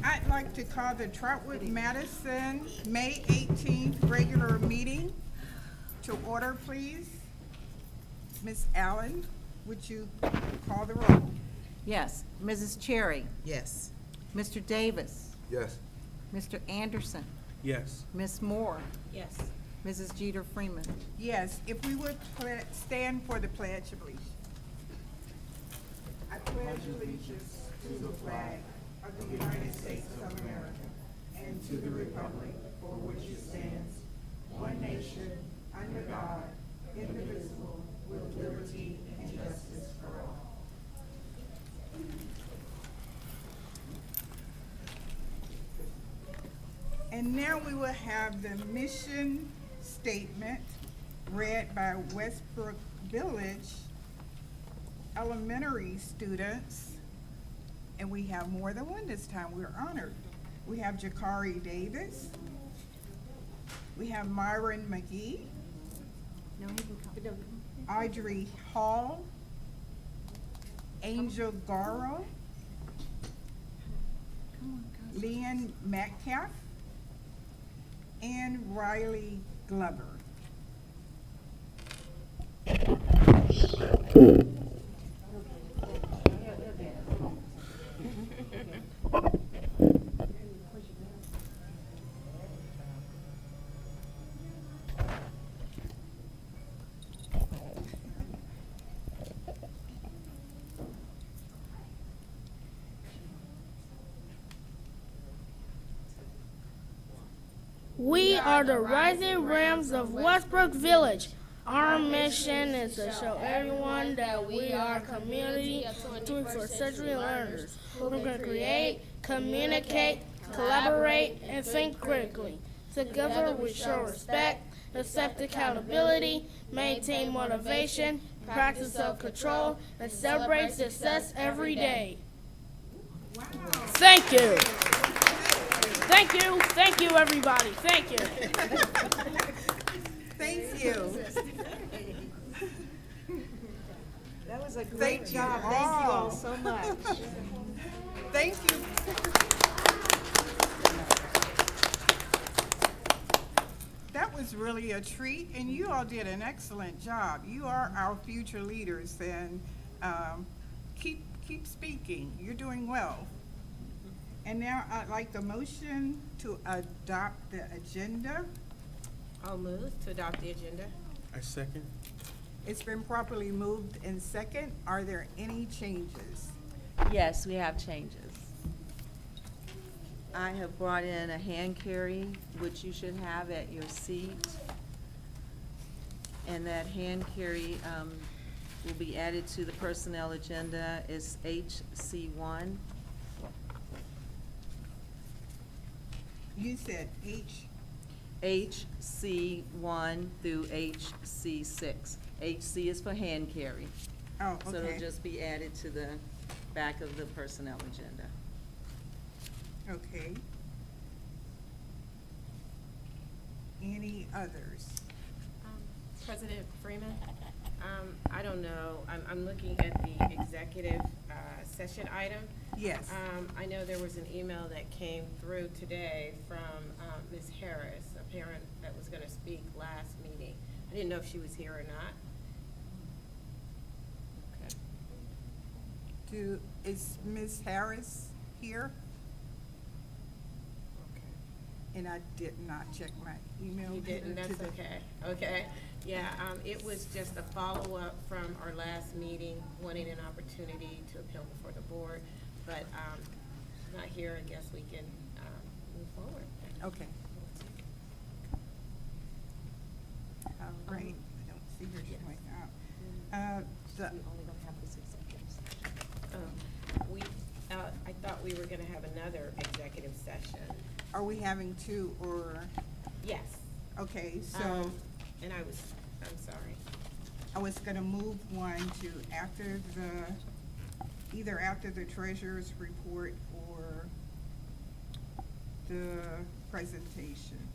I'd like to call the Trotwood-Madison May 18th regular meeting to order, please. Ms. Allen, would you call the roll? Yes. Mrs. Cherry? Yes. Mr. Davis? Yes. Mr. Anderson? Yes. Ms. Moore? Yes. Mrs. Jeter Freeman? Yes, if we would stand for the Pledge of Allegiance. I pledge allegiance to the flag of the United States of America and to the republic for which it stands, one nation, under God, indivisible, with liberty and justice for all. And now we will have the mission statement read by Westbrook Village elementary students. And we have more than one this time. We're honored. We have Jakari Davis. We have Myron McGee. No, he can come. Audrey Hall. Angel Garo. Leon Metcalf. And Riley Glover. We are the Rising Rams of Westbrook Village. Our mission is to show everyone that we are a community of 21st century learners who can create, communicate, collaborate, and think critically. Together we show respect, accept accountability, maintain motivation, practice self-control, and celebrate success every day. Thank you. Thank you, everybody. Thank you. Thank you. That was a Thank great you job. Thank you all all. so much. Thank you. That was really a treat, and you all did an excellent job. You are our future leaders, and keep speaking. You're doing well. And now I'd like a motion to adopt the agenda. I'll move to adopt the agenda. I second. It's been properly moved and second. Are there any changes? Yes, we have changes. I have brought in a hand carry, which you should have at your seat. And that hand carry will be added to the personnel agenda as HC1. You said HC1 through HC6. HC is for hand carry. Oh, So it'll okay, just be added to the back of the personnel agenda. okay. Any others? President Freeman, I don't know, I'm looking at the executive session item. Yes. I know there was an email that came through today from Ms. Harris, a parent that was going to speak last meeting. I didn't know if she was here or not. Okay. Is Ms. Harris here? Okay. And I did not check my email. You didn't, to that's the- okay, okay. Yeah, it was just a follow-up from our last meeting, wanting an opportunity to appeal before the board, but, not here, I guess we can, move forward. Okay. All right, I don't see her showing up. We're only gonna have this executive session. I thought we were gonna have another executive session. Are we having two or, Yes. okay, so And I'm sorry. I was gonna move one to either after the treasurer's report or the presentations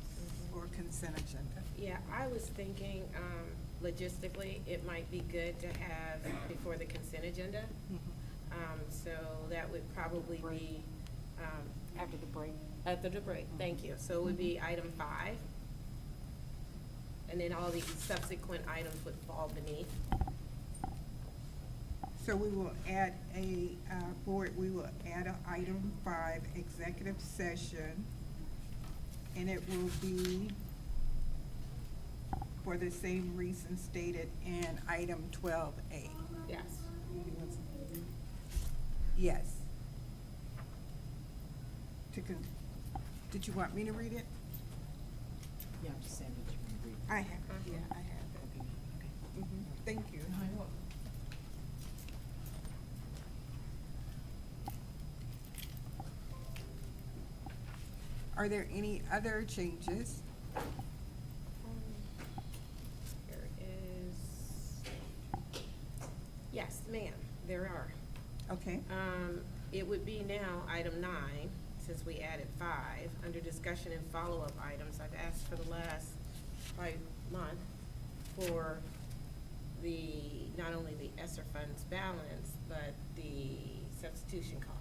or consent agenda. Yeah, I was thinking, logistically, it might be good to have before the consent agenda. Mhm. So that would probably be After the break. After the break, thank you. So it would be item 5. And then all the subsequent items would fall beneath. So we will add we will add an item 5, executive session, and it will be for the same reason stated in item 12A. Yes. Yes. Did you want me to read it? Yeah, I'm just saying that you can read. I have, yeah, I have it. Okay, okay. Mhm. Thank you. Are there any other changes? There is, yes, ma'am, there are. Okay, It would be now item 9, since we added 5, under discussion and follow-up items. I've asked for the last month for not only the ESSER funds balance, but the substitution costs.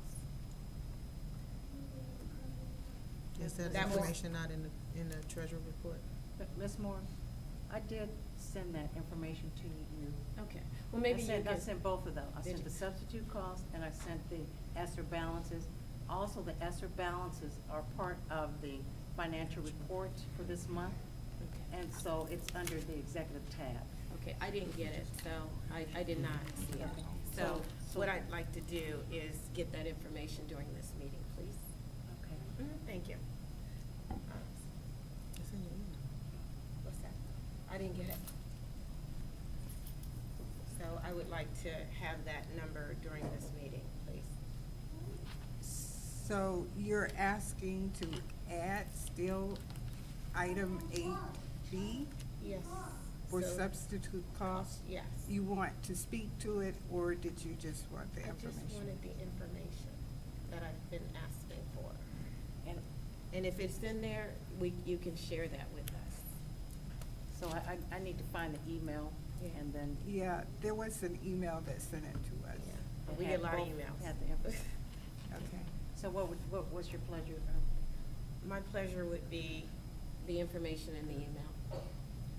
Is that That was- information not in the treasurer report? Ms. Moore, I did send that information to you. Okay, well, maybe you I can. sent both of them. I Did sent you? the substitute cost and I sent the ESSER balances. Also, the ESSER balances are part of the financial report for this month. Okay. And so it's under the executive tab. Okay, I didn't get it, so I did not see it. So So- what I'd like to do is get that information during this meeting, please. Okay. Thank you. It's in your email. What's that? I didn't get it. So I would like to have that number during this meeting, please. so you're asking to add still item 8B Yes. for So- substitute costs? Yes. You want to speak to it, or did you just want the I just information? wanted the information that I've been asking for. And And if it's in there, you can share that with us. so I need to find the email Yeah. and then. Yeah, there was an email that sent it to us. Yeah. But it we had get a lot of both- emails. had the info. Okay. So what was your pleasure? My pleasure would be the information in the email.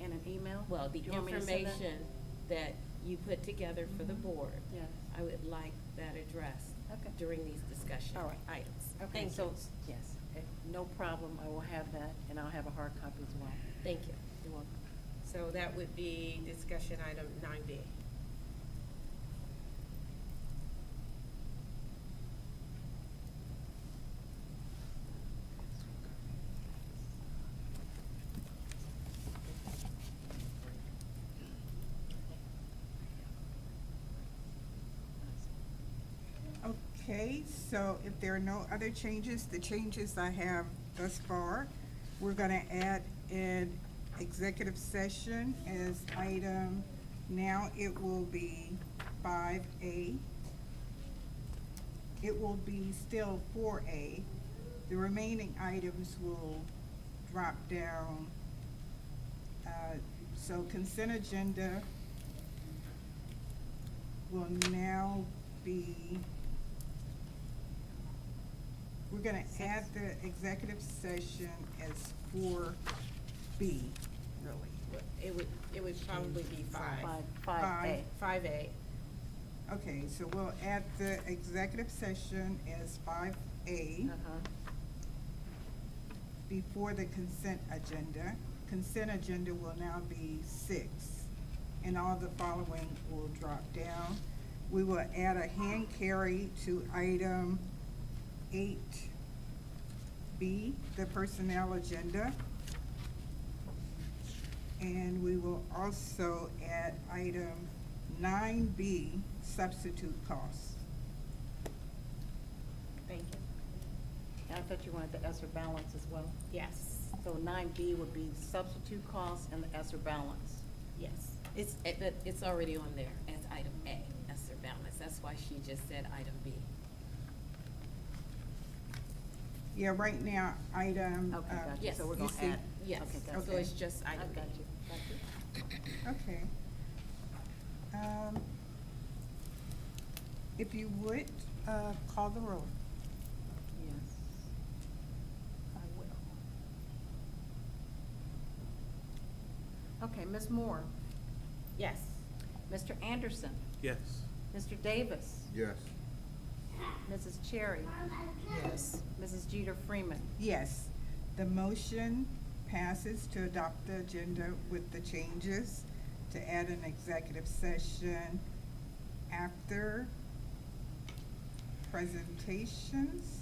In an email? Well, the Do you want me to send that? information that you put together for the Mhm. board. Yes. I would like that addressed Okay. during these discussion All right. items. Okay, Thank so, you. yes, no problem, I will have that, and I'll have a hard copy as well. Thank you. You're welcome. So that would be discussion item 9B. Okay, so if there are no other changes, the changes I have thus far, we're gonna add in executive session as item, now it will be 5A. It will be still 4A. The remaining items will drop down. So consent agenda will now be, we're gonna add the executive session as 4B, really. It would probably be 5. 5A. 5A. Okay, so we'll add the executive session as 5A Uh-huh. before the consent agenda. Consent agenda will now be 6, and all the following will drop down. We will add a hand carry to item 8B, the personnel agenda. And we will also add item 9B, substitute costs. Thank you. And I thought you wanted the ESSER balance as well. Yes, So 9B would be substitute costs and the ESSER balance. yes. It's already on there as item A, ESSER balance. That's why she just said item B. Yeah, right now, item. Okay, gotcha. Yes. So we're You gonna see- add. Yes, Okay, so gotcha. it's just item I've B. got you, got you. Okay. If you would, call the roll. Yes. Okay, Ms. Moore, Yes. Mr. Anderson, Yes. Mr. Davis, Yes. Mrs. Cherry, Yes. Mrs. Jeter Freeman. Yes, the motion passes to adopt the agenda with the changes to add an executive session after presentations,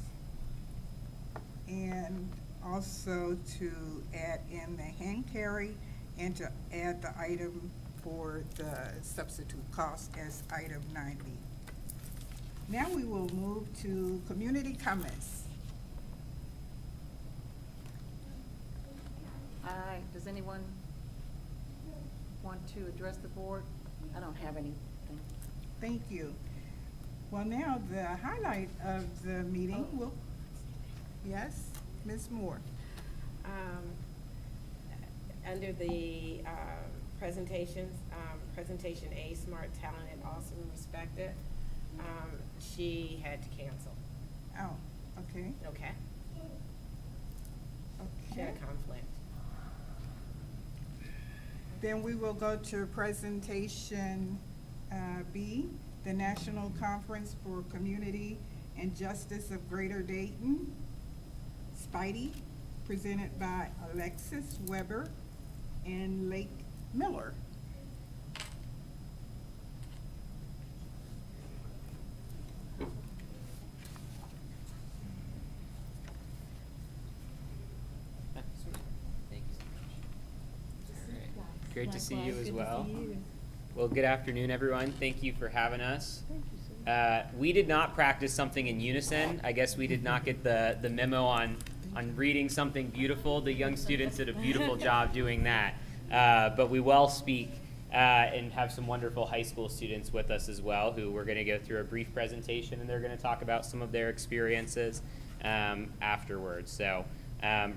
and also to add in the hand carry and to add the item for the substitute cost as item 9B. Now we will move to community comments. Does anyone want to address the board? I don't have anything. Thank you. Well, now the highlight of the meeting will, yes, Ms. Moore. Under the presentations, presentation A, smart, talented, awesome, and respected, she had to cancel. Oh, okay, Okay? She had okay. a conflict. Then we will go to presentation B, the National Conference for Community and Justice of Greater Dayton, Spidey, presented by Alexis Weber and Lake Miller. Thank you so much. All right. Great to see you as well. Well, good afternoon, everyone. Thank you for having us. We did not practice something in unison. I guess we did not get the memo on reading something beautiful. The young students did a beautiful job doing that. But we will speak and have some wonderful high school students with us as well, who we're going to go through a brief presentation, and they're going to talk about some of their experiences afterwards. So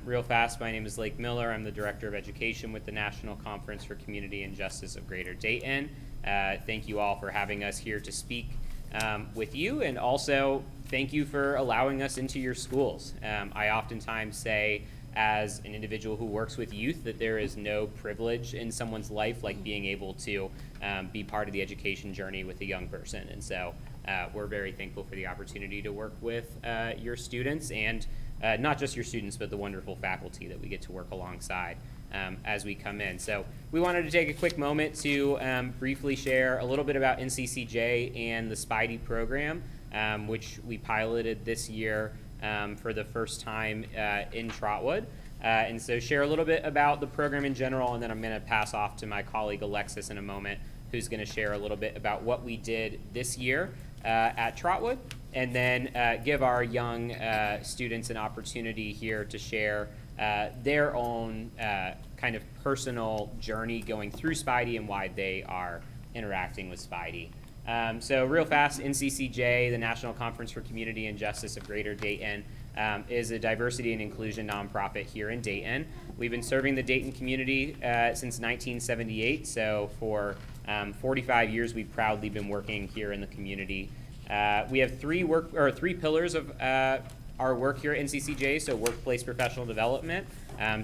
real fast, my name is Lake Miller. I'm the Director of Education with the National Conference for Community and Justice of Greater Dayton. Thank you all for having us here to speak with you, and also thank you for allowing us into your schools. I oftentimes say, as an individual who works with youth, that there is no privilege in someone's life like being able to be part of the education journey with a young person. And so we're very thankful for the opportunity to work with your students, and not just your students, but the wonderful faculty that we get to work alongside as we come in. So we wanted to take a quick moment to briefly share a little bit about NCCJ and the Spidey program, which we piloted this year for the first time in Trotwood. And so share a little bit about the program in general, and then I'm going to pass off to my colleague Alexis in a moment, who's going to share a little bit about what we did this year at Trotwood, and then give our young students an opportunity here to share their own kind of personal journey going through Spidey and why they are interacting with Spidey. So real fast, NCCJ, the National Conference for Community and Justice of Greater Dayton, is a diversity and inclusion nonprofit here in Dayton. We've been serving the Dayton community since 1978, so for 45 years we've proudly been working here in the community. We have three pillars of our work here at NCCJ, so workplace professional development.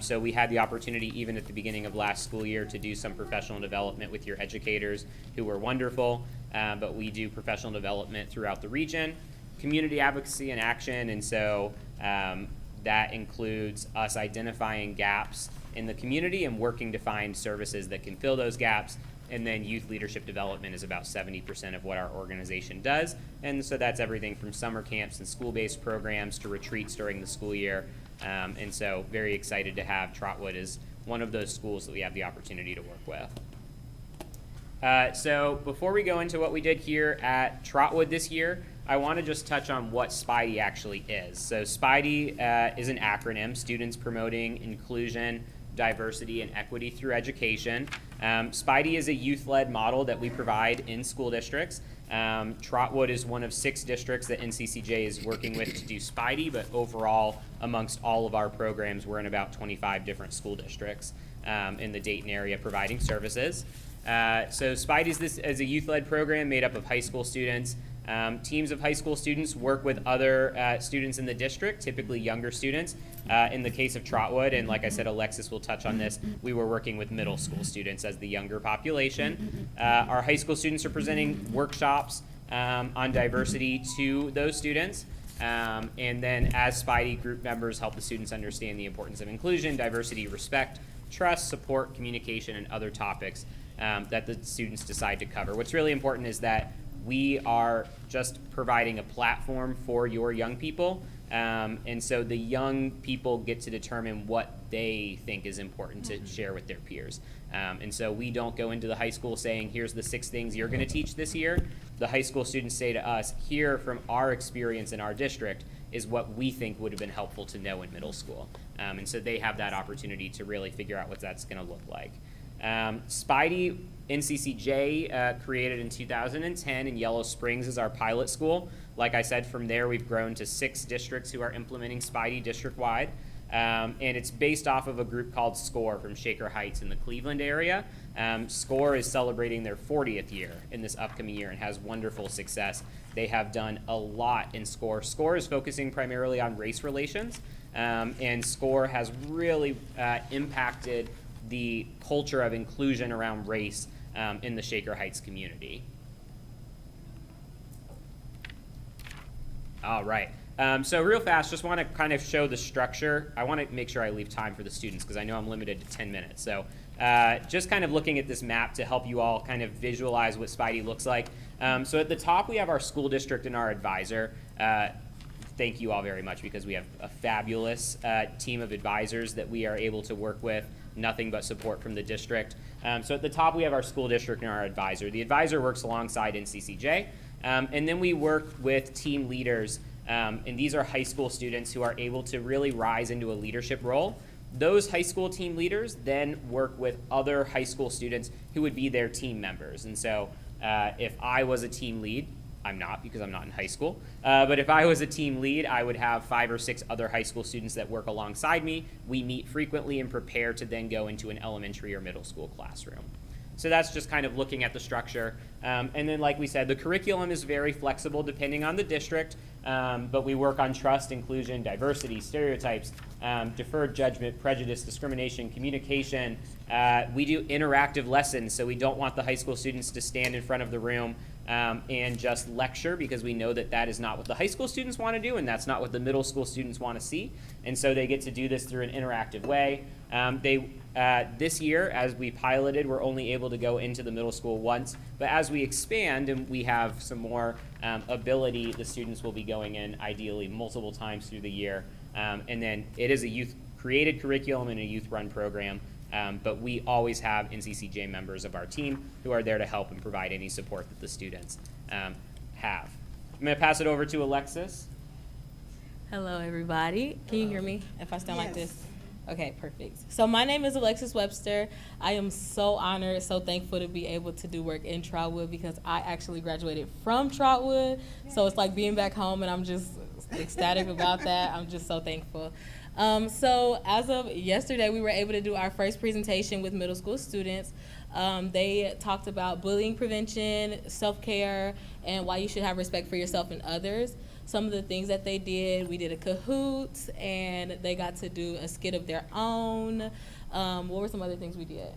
So we had the opportunity even at the beginning of last school year to do some professional development with your educators, who were wonderful, but we do professional development throughout the region. Community advocacy and action, and so that includes us identifying gaps in the community and working to find services that can fill those gaps. And then youth leadership development is about 70% of what our organization does. And so that's everything from summer camps and school-based programs to retreats during the school year. And so very excited to have Trotwood as one of those schools that we have the opportunity to work with. So before we go into what we did here at Trotwood this year, I want to just touch on what Spidey actually is. So Spidey is an acronym, Students Promoting Inclusion, Diversity, and Equity Through Education. Spidey is a youth-led model that we provide in school districts. Trotwood is one of 6 districts that NCCJ is working with to do Spidey, but overall, amongst all of our programs, we're in about 25 different school districts in the Dayton area providing services. So Spidey is a youth-led program made up of high school students Teams of high school students work with other students in the district, typically younger students. In the case of Trotwood, and like I said, Alexis will touch on this, we were working with middle school students as the younger population. Our high school students are presenting workshops on diversity to those students. And then as Spidey group members help the students understand the importance of inclusion, diversity, respect, trust, support, communication, and other topics that the students decide to cover. What's really important is that we are just providing a platform for your young people. And so the young people get to determine what they think is important to share with their peers. And so we don't go into the high school saying, here's the 6 things you're going to teach this year. The high school students say to us, here from our experience in our district is what we think would have been helpful to know in middle school. And so they have that opportunity to really figure out what that's going to look like. Spidey NCCJ created in 2010 in Yellow Springs is our pilot school. Like I said, from there we've grown to 6 districts who are implementing Spidey district-wide. And it's based off of a group called SCORE from Shaker Heights in the Cleveland area. SCORE is celebrating their 40th year in this upcoming year and has wonderful success. They have done a lot in SCORE. SCORE is focusing primarily on race relations, and SCORE has really impacted the culture of inclusion around race in the Shaker Heights community. All right. So real fast, just want to kind of show the structure. I want to make sure I leave time for the students because I know I'm limited to 10 minutes. So just kind of looking at this map to help you all kind of visualize what Spidey looks like. So at the top, we have our school district and our advisor. Thank you all very much because we have a fabulous team of advisors that we are able to work with. Nothing but support from the district. So at the top, we have our school district and our advisor. The advisor works alongside NCCJ. And then we work with team leaders. And these are high school students who are able to really rise into a leadership role. Those high school team leaders then work with other high school students who would be their team members. And so if I was a team lead, I'm not because I'm not in high school, but if I was a team lead, I would have 5 or 6 other high school students that work alongside me. We meet frequently and prepare to then go into an elementary or middle school classroom. So that's just kind of looking at the structure. And then like we said, the curriculum is very flexible depending on the district, but we work on trust, inclusion, diversity, stereotypes, deferred judgment, prejudice, discrimination, communication. We do interactive lessons, so we don't want the high school students to stand in front of the room and just lecture because we know that that is not what the high school students want to do and that's not what the middle school students want to see. And so they get to do this through an interactive way. This year, as we piloted, we're only able to go into the middle school once, but as we expand and we have some more ability, the students will be going in ideally multiple times through the year. And then it is a youth-created curriculum and a youth-run program, but we always have NCCJ members of our team who are there to help and provide any support that the students have. I'm going to pass it over to Alexis. Hello, everybody. Can you hear me if I stand like Yes. this? Okay, perfect. So my name is Alexis Webster. I am so honored, so thankful to be able to do work in Trotwood because I actually graduated from Trotwood. So it's like being back home, and I'm just ecstatic about that. I'm just so thankful. So as of yesterday, we were able to do our first presentation with middle school students. They talked about bullying prevention, self-care, and why you should have respect for yourself and others. Some of the things that they did, we did a Kahoots, and they got to do a skit of their own. What were some other things we did?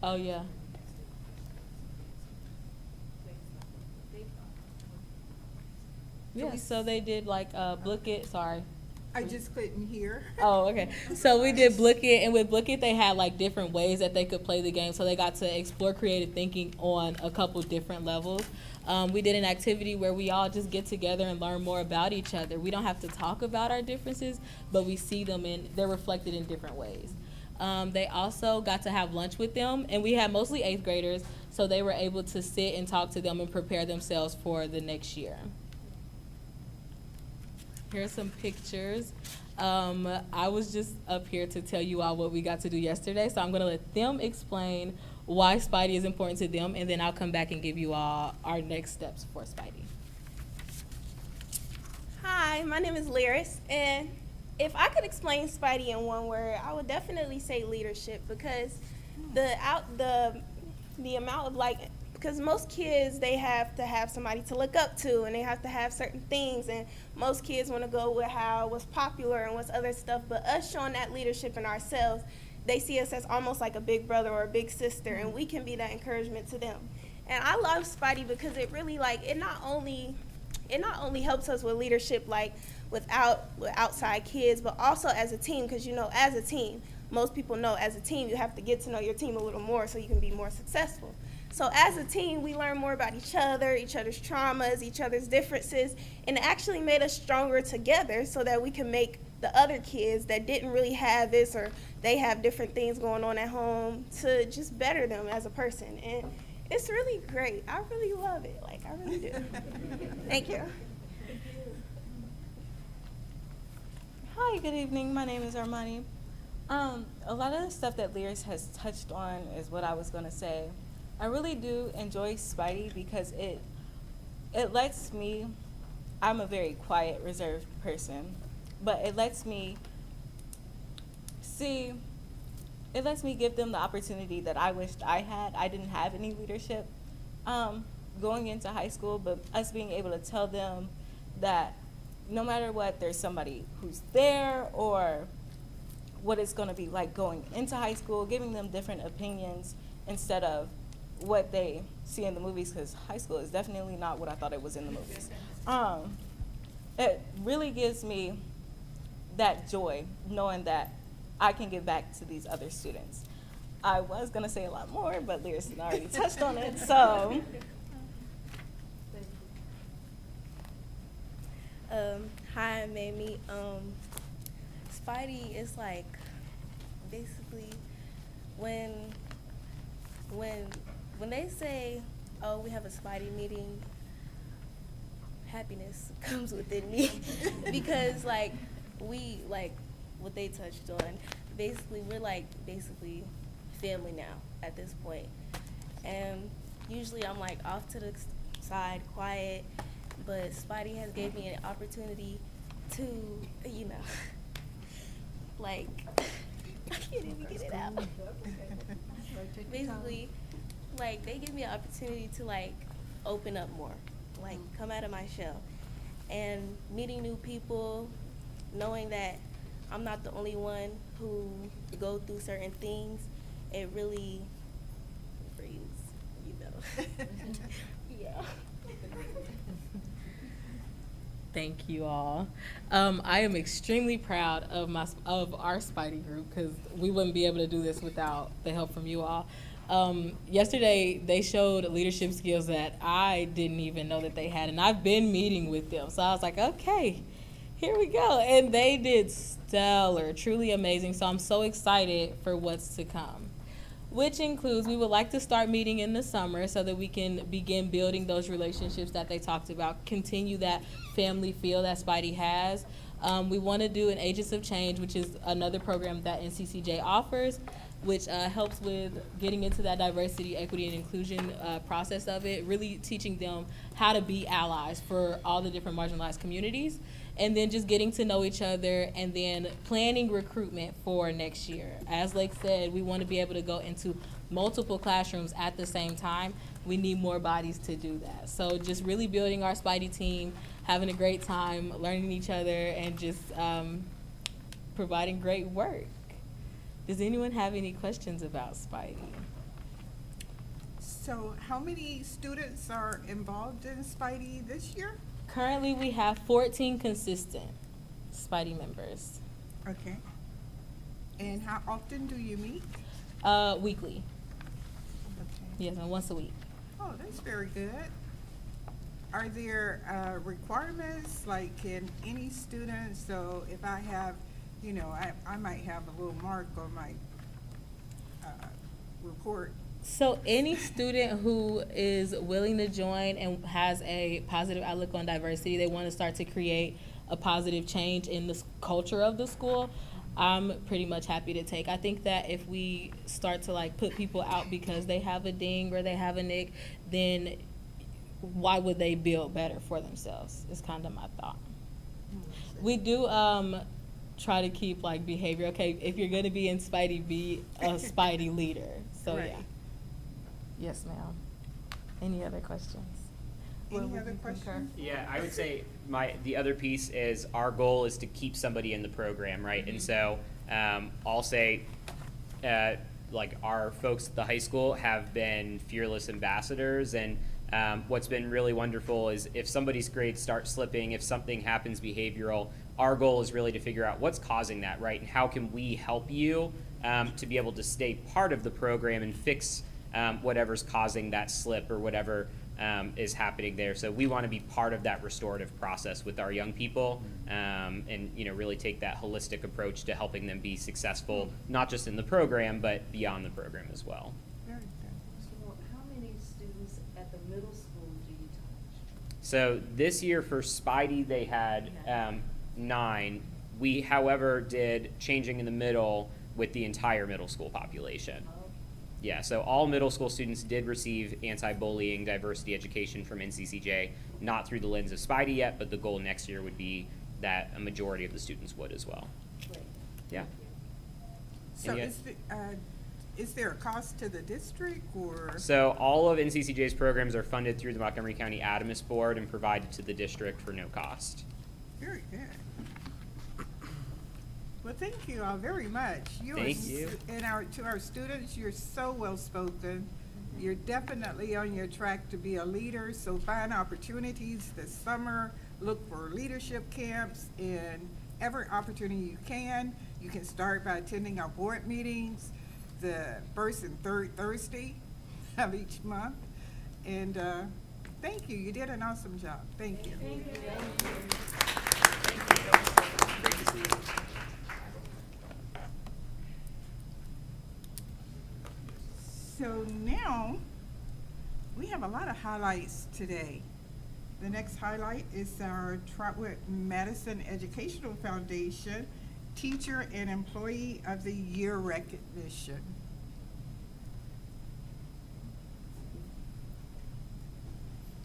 Oh, yeah. Yeah, so they did like Book It, sorry. I just couldn't hear. Oh, okay. So we did Book It, and with Book It, they had like different ways that they could play the game. So they got to explore creative thinking on a couple different levels. We did an activity where we all just get together and learn more about each other. We don't have to talk about our differences, but we see them and they're reflected in different ways. They also got to have lunch with them, and we had mostly 8th graders, so they were able to sit and talk to them and prepare themselves for the next year. Here's some pictures. I was just up here to tell you all what we got to do yesterday, so I'm gonna let them explain why Spidey is important to them, and then I'll come back and give you all our next steps for Spidey. Hi, my name is Lyris, and if I could explain Spidey in one word, I would definitely say leadership, because the amount of like because most kids, they have to have somebody to look up to, and they have to have certain things, and most kids want to go with what's popular and what's other stuff, but us showing that leadership in ourselves, they see us as almost like a big brother or a big sister, and we can be that encouragement to them. And I love Spidey because it really, like, it not only helps us with leadership, like with outside kids, but also as a team, because as a team, most people know as a team you have to get to know your team a little more so you can be more successful. So as a team, we learn more about each other's traumas, each other's differences, and it actually made us stronger together so that we can make the other kids that didn't really have this, or they have different things going on at home, to just better them as a person. And it's really great. I really love it. Like, I really do. Thank you. Hi, good evening. My name is Armani. A lot of the stuff that Lyris has touched on is what I was going to say. I really do enjoy Spidey because it lets me, I'm a very quiet, reserved person, but it lets me give them the opportunity that I wished I had. I didn't have any leadership going into high school, but us being able to tell them that no matter what, there's somebody who's there, or what it's going to be like going into high school, giving them different opinions instead of what they see in the movies, because high school is definitely not what I thought it was in the movies. It really gives me that joy knowing that I can give back to these other students. I was going to say a lot more, but Lyris had already touched on it, so. Hi, I'm Amy. Spidey is like basically when they say, oh, we have a Spidey meeting, happiness comes within me because like what they touched on, basically we're like basically family now at this point. And usually I'm like off to the side, quiet, but Spidey has gave me an opportunity to, like, I can't even get it out. Basically, like, they give me an opportunity to, like, open up more, like, come out of my shell. And meeting new people, knowing that I'm not the only one who go through certain things, it really frees, yeah. Thank you all. I am extremely proud of our Spidey group, because we wouldn't be able to do this without the help from you all. Yesterday, they showed leadership skills that I didn't even know that they had, and I've been meeting with them. So I was like, okay, here we go. And they did stellar, truly amazing. So I'm so excited for what's to come, which includes we would like to start meeting in the summer so that we can begin building those relationships that they talked about, continue that family feel that Spidey has. We want to do an Agents of Change, which is another program that NCCJ offers, which helps with getting into that diversity, equity, and inclusion process of it, really teaching them how to be allies for all the different marginalized communities, and then just getting to know each other, and then planning recruitment for next year. As Lake said, we want to be able to go into multiple classrooms at the same time. We need more bodies to do that. So just really building our Spidey team, having a great time, learning each other, and just providing great work. Does anyone have any questions about Spidey? So how many students are involved in Spidey this year? Currently, we have 14 consistent Spidey members. Okay. And how often do you meet? Weekly. Okay. Yes, and once a week. Oh, that's very good. Are there requirements, like can any student, so if I have, I might have a little mark on my report. So any student who is willing to join and has a positive outlook on diversity, they want to start to create a positive change in the culture of the school, I'm pretty much happy to take. I think that if we start to like put people out because they have a ding or they have a nick, then why would they build better for themselves? Is kind of my thought. We do try to keep like behavior. Okay, if you're going to be in Spidey, be a Spidey leader. So Right. yeah. Yes, ma'am. Any other questions? Will, Any would other you concur? questions? Yeah, I would say the other piece is our goal is to keep somebody in the program, right? And so I'll say, like our folks at the high school have been fearless ambassadors, and what's been really wonderful is if somebody's grades start slipping, if something happens behavioral, our goal is really to figure out what's causing that, right? And how can we help you to be able to stay part of the program and fix whatever's causing that slip or whatever is happening there. So we want to be part of that restorative process with our young people, and really take that holistic approach to helping them be successful, not just in the program, but beyond the program as well. Very good. So how many students at the middle school do you touch? So this year for Spidey, they had 9. We, however, did changing in the middle with the entire middle school population. Yeah, so all middle school students did receive anti-bullying diversity education from NCCJ, not through the lens of Spidey yet, but the goal next year would be that a majority of the students would as well. Great. Yeah. So Any- is there a cost to the district, or? So all of NCCJ's programs are funded through the Montgomery County Adamus Board and provided to the district for no cost. Very good. Well, thank you all very much. Thank you. And to our students, you're so well-spoken. You're definitely on your track to be a leader, so find opportunities this summer. Look for leadership camps and every opportunity you can. You can start by attending our board meetings the first and third Thursday of each month. And thank you. You did an awesome job. Thank you. Great to see you. So now, we have a lot of highlights today. The next highlight is our Trotwood-Madison Educational Foundation Teacher and Employee of the Year recognition.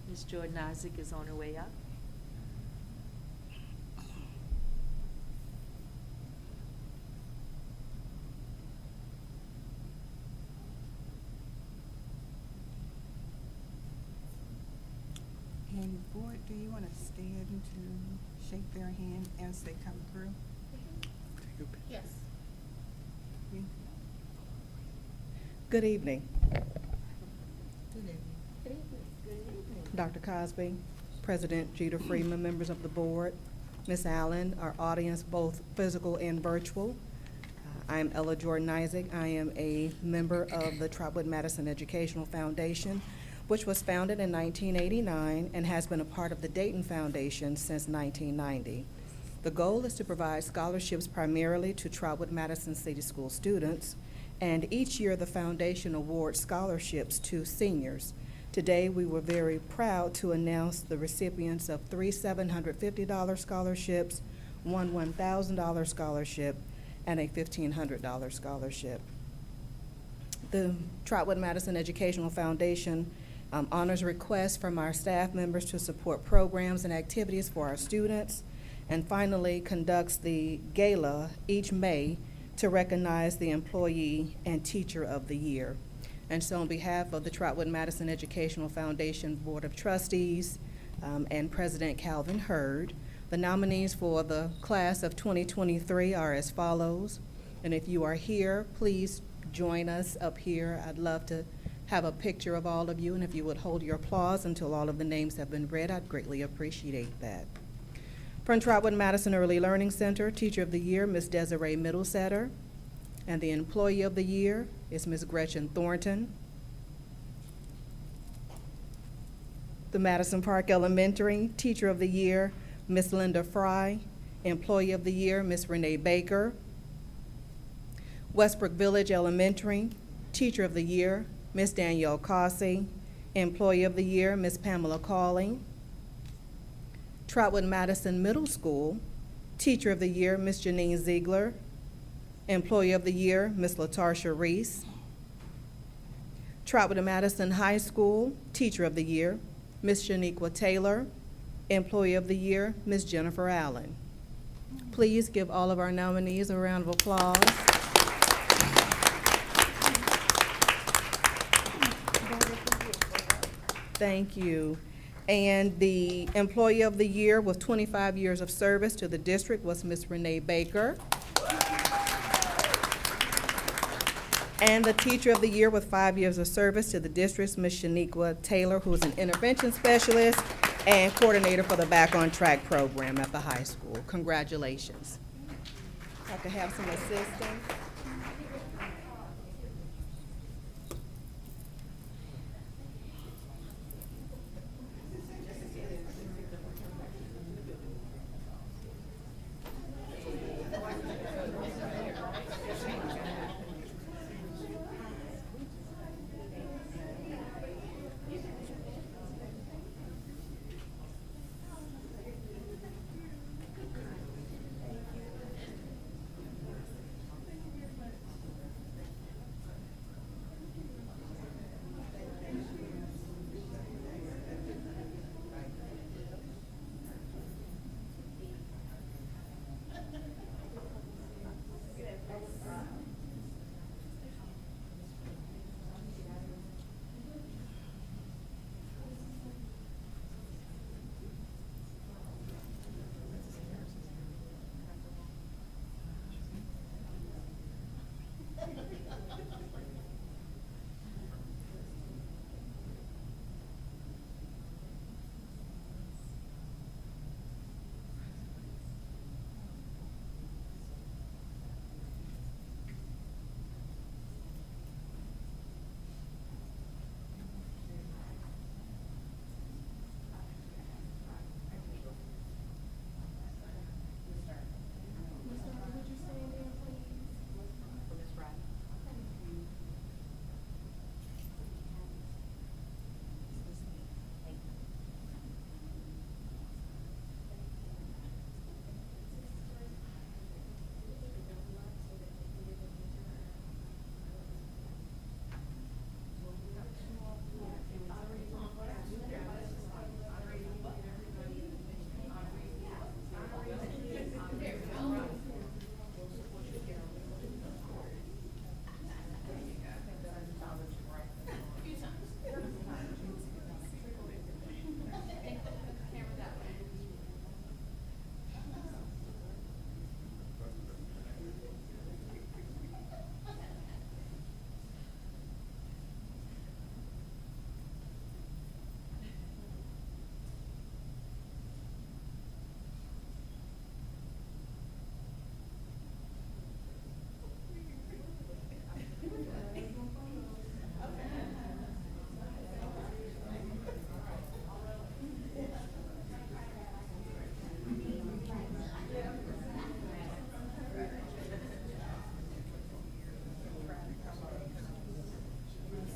Ms. Jordan Isaac is on her way up. And board, do you want to stand to shake their hand as they come through? Yes. Good evening, Good evening. Dr. Cosby, President Jeter Freeman, members of the board, Ms. Allen, our audience, both physical and virtual. I am Ella Jordan Isaac. I am a member of the Trotwood-Madison Educational Foundation, which was founded in 1989 and has been a part of the Dayton Foundation since 1990. The goal is to provide scholarships primarily to Trotwood-Madison City School students, and each year the foundation awards scholarships to seniors. Today, we were very proud to announce the recipients of 3 $750 scholarships, one $1,000 scholarship, and a $1,500 scholarship. The Trotwood-Madison Educational Foundation honors requests from our staff members to support programs and activities for our students, and finally conducts the gala each May to recognize the Employee and Teacher of the Year. And so on behalf of the Trotwood-Madison Educational Foundation Board of Trustees and President Calvin Hurd, the nominees for the class of 2023 are as follows. And if you are here, please join us up here. I'd love to have a picture of all of you, and if you would hold your applause until all of the names have been read, I'd greatly appreciate that. From Trotwood-Madison Early Learning Center, Teacher of the Year, Ms. Desiree Middlesetter, and the Employee of the Year is Ms. Gretchen Thornton. The Madison Park Elementary, Teacher of the Year, Ms. Linda Fry, Employee of the Year, Ms. Renee Baker. Westbrook Village Elementary, Teacher of the Year, Ms. Danielle Cossey, Employee of the Year, Ms. Pamela Calling. Trotwood-Madison Middle School, Teacher of the Year, Ms. Janine Ziegler. Employee of the Year, Ms. LaTarsha Reese. Trotwood-Madison High School, Teacher of the Year, Ms. Shaniqua Taylor. Employee of the Year, Ms. Jennifer Allen. Please give all of our nominees a round of applause. Thank you. And the Employee of the Year with 25 years of service to the district was Ms. Renee Baker. And the Teacher of the Year with 5 years of service to the district, Ms. Shaniqua Taylor, who is an intervention specialist and coordinator for the Back on Track program at the high school. Congratulations. I could have some assistance.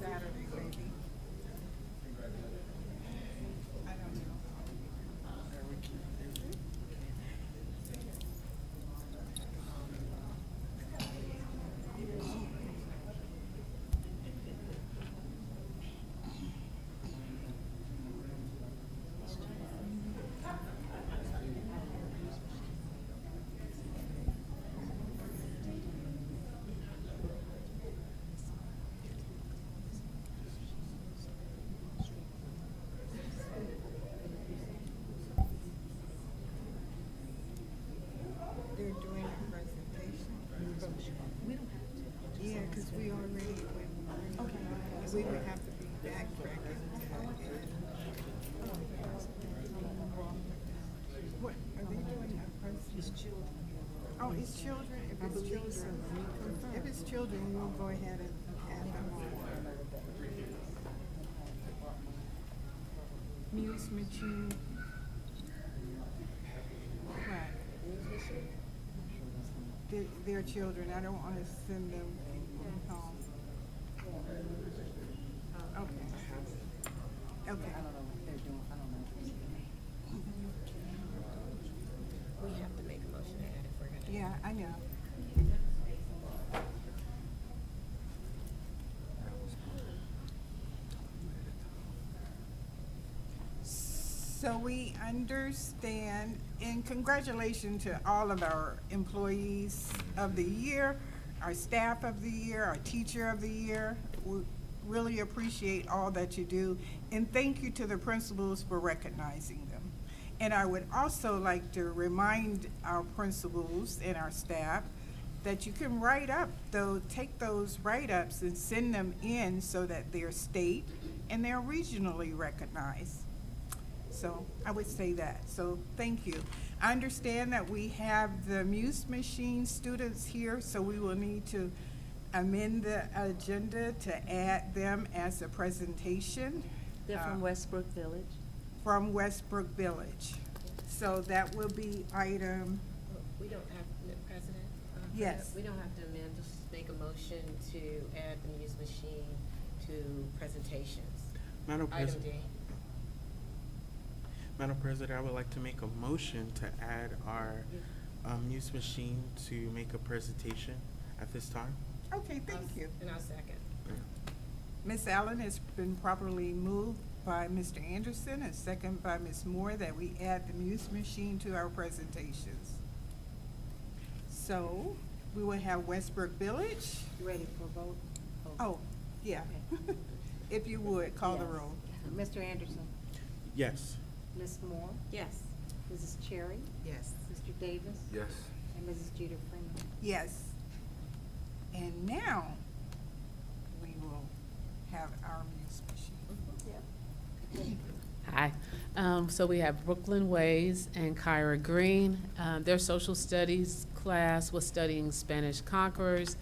Saturday, maybe. I don't know. They're doing a presentation. We don't have to. Yeah, because we already went. Okay. We would have to be backtracking to that. What, are they doing a presentation? It's children. Oh, it's children? If it's children, if it's children, we'll go ahead and add them on. Muse machine. Right. They're children, I don't want to send them home. Okay. Okay. We have to make a motion to add if we're gonna. Yeah, I know. So we understand, and congratulations to all of our employees of the year, our staff of the year, our teacher of the year. really appreciate all that you do, and thank you to the principals for recognizing them. And I would also like to remind our principals and our staff that you can take those write-ups and send them in so that they're state and they're regionally recognized. So I would say that. So thank you. I understand that we have the Muse Machine students here, so we will need to amend the agenda to add them as a presentation. They're from Westbrook Village. From Westbrook Village. So that will be item, We don't have, President? Yes. We don't have to amend, just make a motion to add the Muse Machine to presentations. Madam Item President, D. Madam President, I would like to make a motion to add our Muse Machine to make a presentation at this time. okay, thank you. And I'll second. Ms. Allen has been properly moved by Mr. Anderson and second by Ms. Moore that we add the Muse Machine to our presentations. So we will have Westbrook Village. You ready for a vote? Oh, yeah. If you would, call the Yes. roll. Mr. Anderson, Yes. Ms. Moore, Yes. Mrs. Cherry, Yes. Mr. Davis, Yes. and Mrs. Jeter Freeman. Yes. And now we will have our Muse Machine. Hi. So we have Brooklyn Ways and Kyra Green. Their social studies class was studying Spanish conquerors,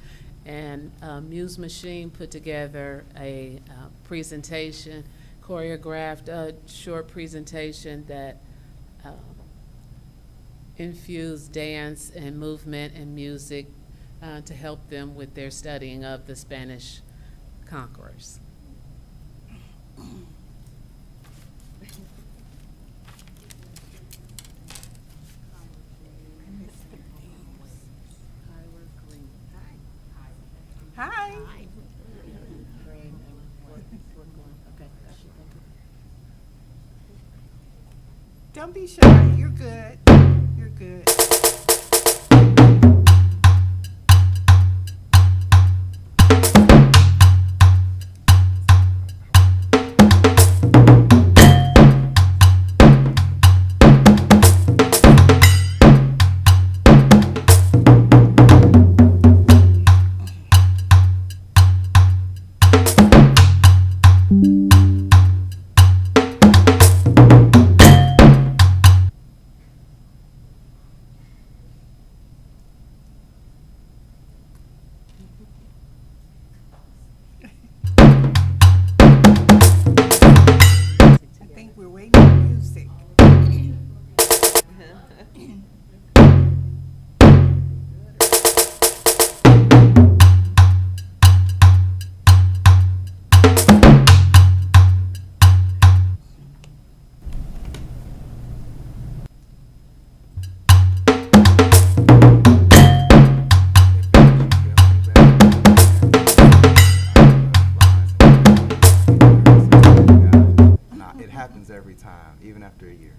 and Muse Machine put together a presentation, choreographed a short presentation that infused dance and movement and music to help them with their studying of the Spanish conquerors. Hi. Don't be shy. You're good. You're good. I think we're waiting for music. Nah, it happens every time, even after a year.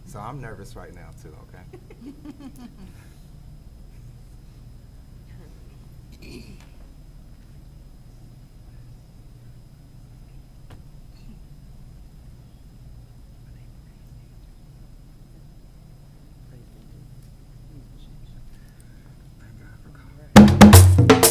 So I'm nervous right now too, okay? Thank God for college.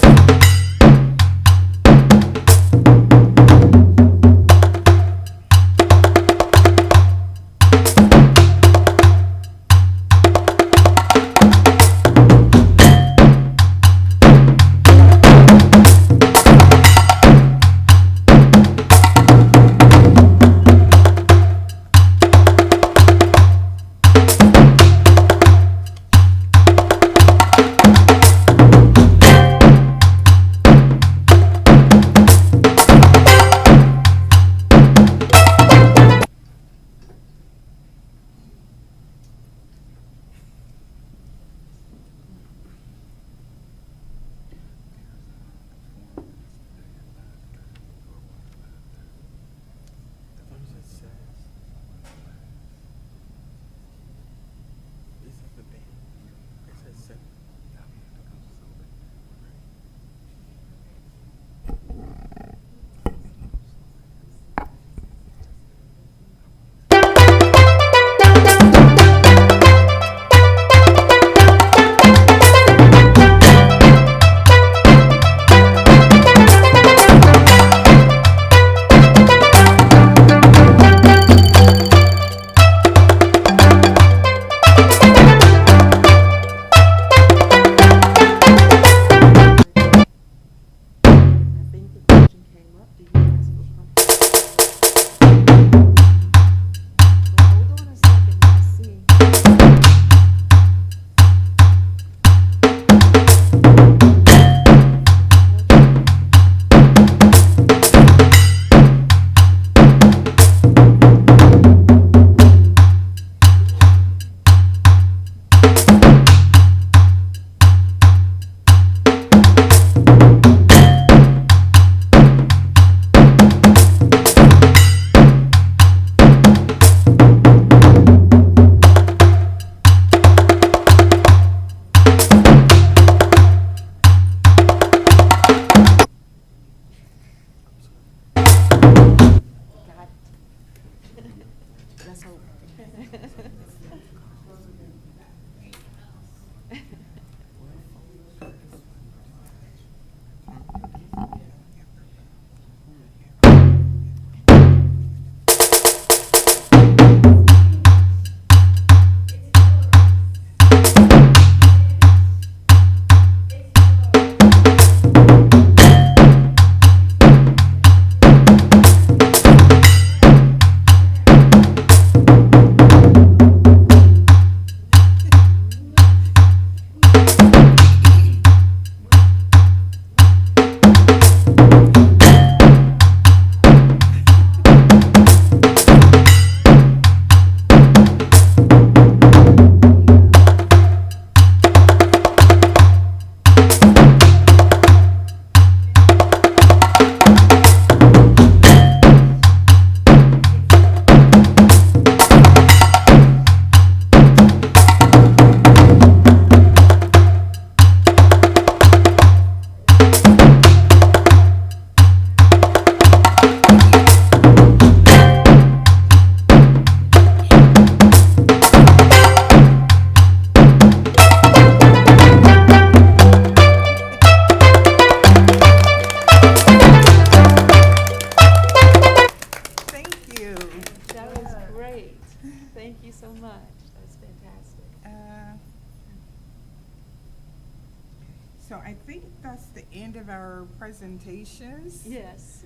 So I think that's the end of our presentations. Yes.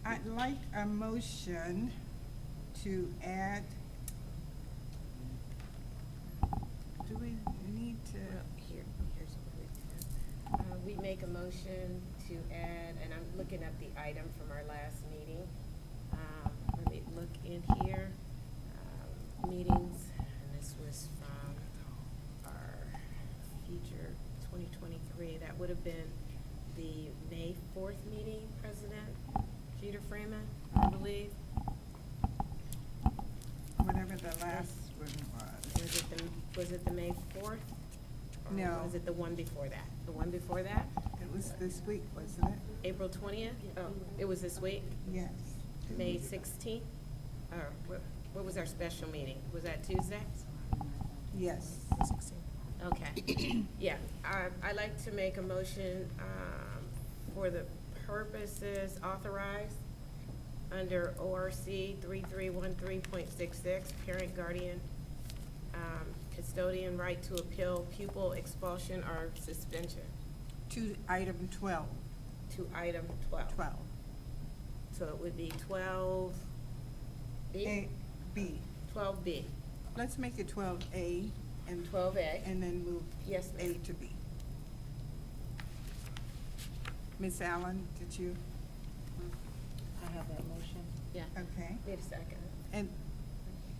I'd like a motion to add, do we need to? Here's what we do. We make a motion to add, and I'm looking at the item from our last meeting. Let me look in here, meetings, and this was from our future 2023. That would have been the May 4th meeting, President Jeter Freeman, I believe. Whatever the last one was. Was it the May 4th? Or No. was it the one before that? The one before that? It was this week, wasn't it? April 20th? Oh, it was this week? Yes. May 16th? Or what was our special meeting? Was that Tuesday? Yes. Okay. Yeah, I'd like to make a motion for the purposes authorized under ORC 3313.66, parent, guardian, custodian right to appeal pupil expulsion or suspension, To item 12. to item 12. 12. So it would be 12B? A, B. 12B. Let's make it 12A and 12A. and then move Yes, A ma'am. to B. Ms. Allen, did you? I have that motion. Yeah. Okay. Need a second. And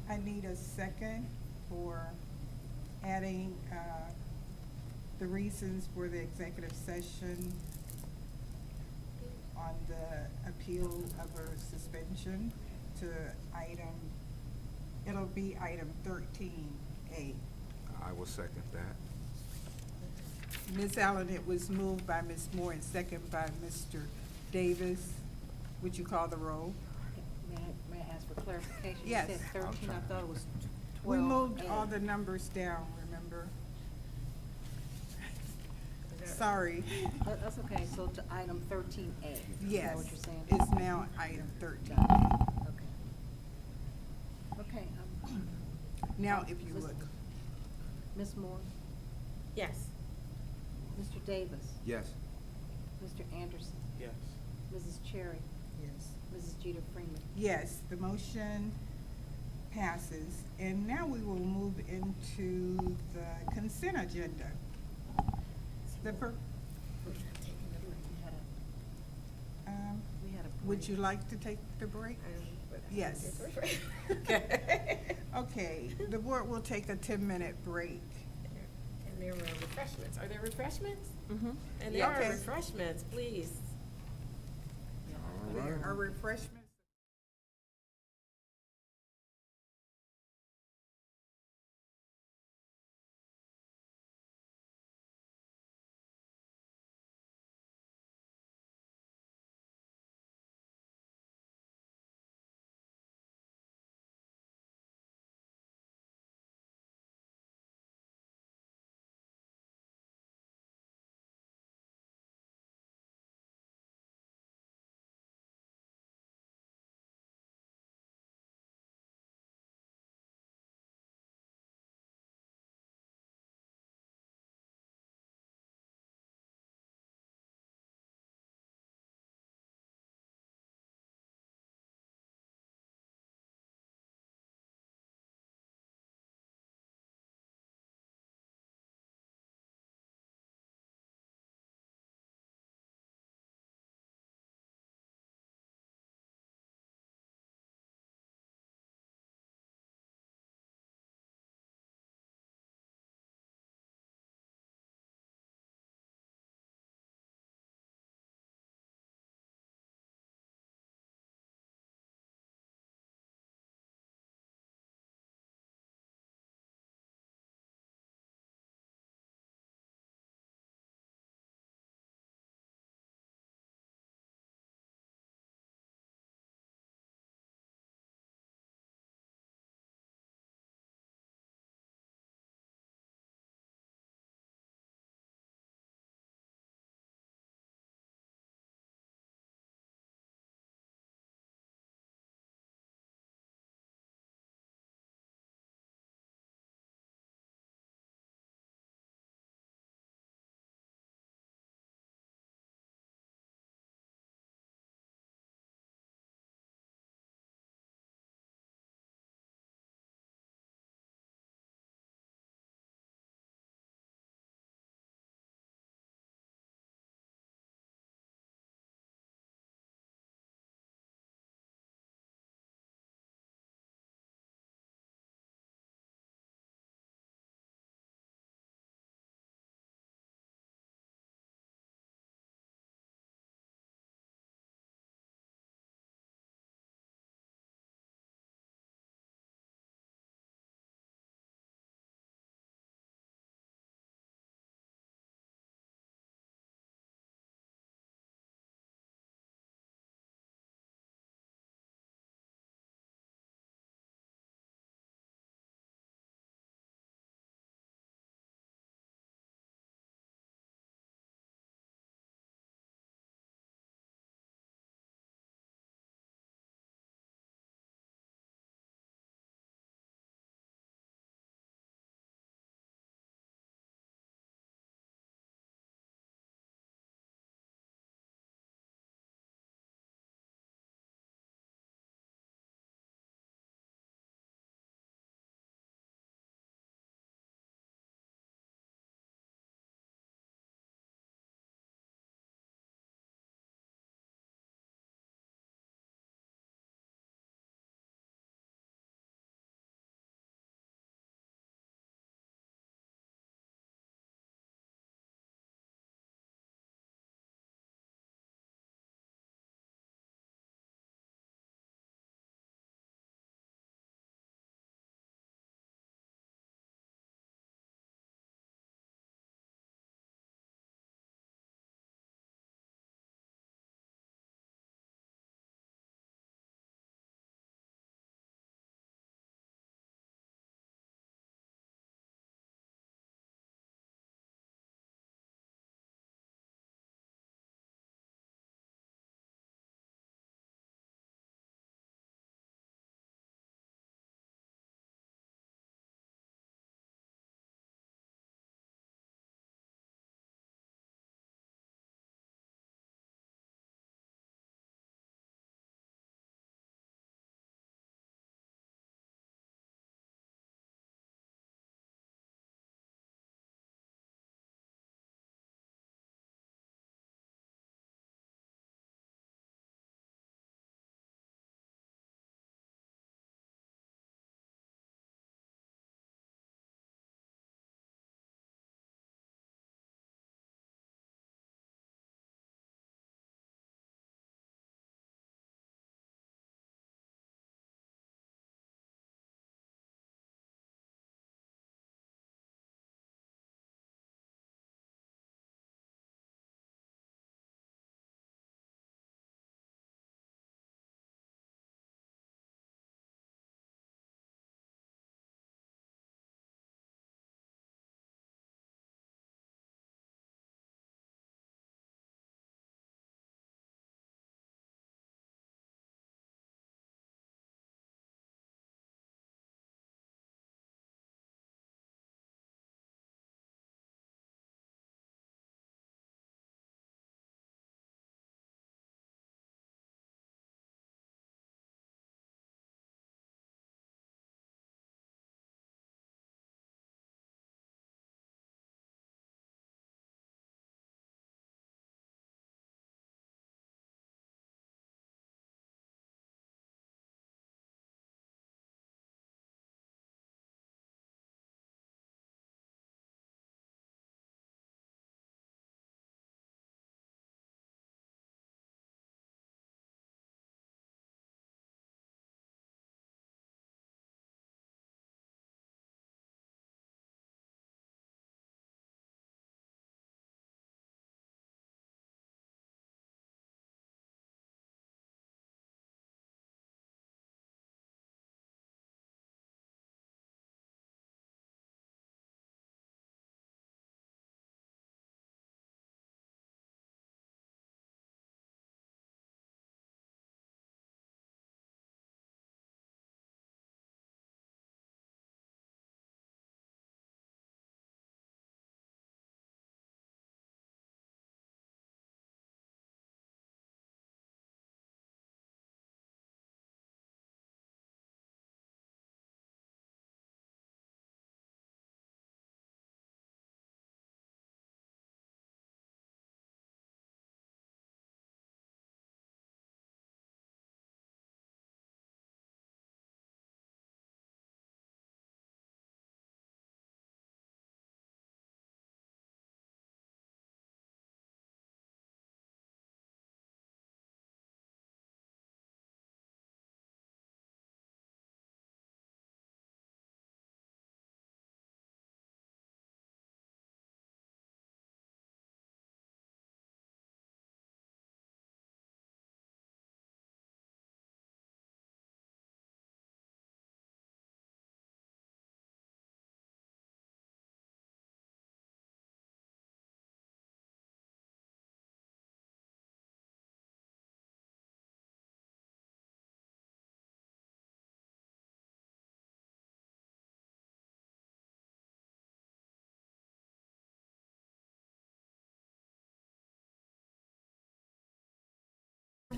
I need a second for adding the reasons for the executive session on the appeal of a suspension to item, it'll be item 13A. I will second that. Ms. Allen, it was moved by Ms. Moore and second by Mr. Davis. Would you call the roll? May I ask for clarification? Yes. You said 13, I thought it was 12. We moved all the numbers down, remember? Sorry. That's okay, so to item 13A. Is Yes, that what you're saying? it's now item 13. Okay. Okay. Now, if you would. Ms. Moore, Yes. Mr. Davis, Yes. Mr. Anderson, Yes. Mrs. Cherry, Yes. Mrs. Jeter Freeman. Yes, the motion passes. And now we will move into the consent agenda. The fir- We had a, we had a would break. you like to take the break? Yes. Okay. Okay, the board will take a 10-minute break. And there were refreshments. Are there refreshments? Mm-hmm. And there are Okay. refreshments, please. There are refreshments.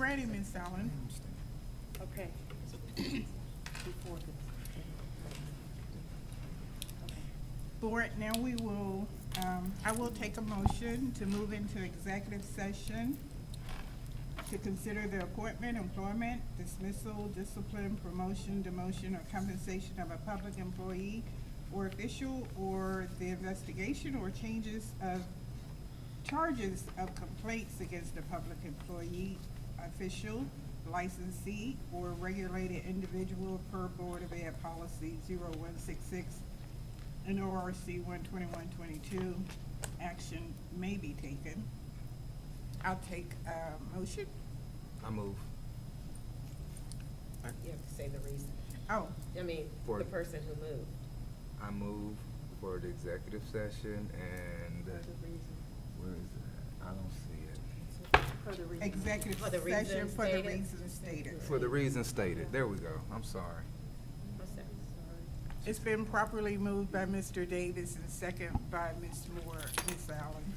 ready, Ms. Allen. Okay. Before the- Board, now we will, I will take a motion to move into executive session to consider the appointment, employment, dismissal, discipline, promotion, demotion, or compensation of a public employee or official, or the investigation or changes of charges of complaints against a public employee, official, licensee, or regulated individual per Board of Ed Policy 0166 and ORC 12122. Action may be taken. I'll take a motion. I move. You have to say the reason. Oh, I mean, For- the person who moved. I move for the executive session and, where is that? I don't see it. For the reason. executive For the reason session for the stated. reasons stated. For the reason stated, there we go, I'm sorry. What's that? It's been properly moved by Mr. Davis and second by Ms. Moore, Ms. Allen.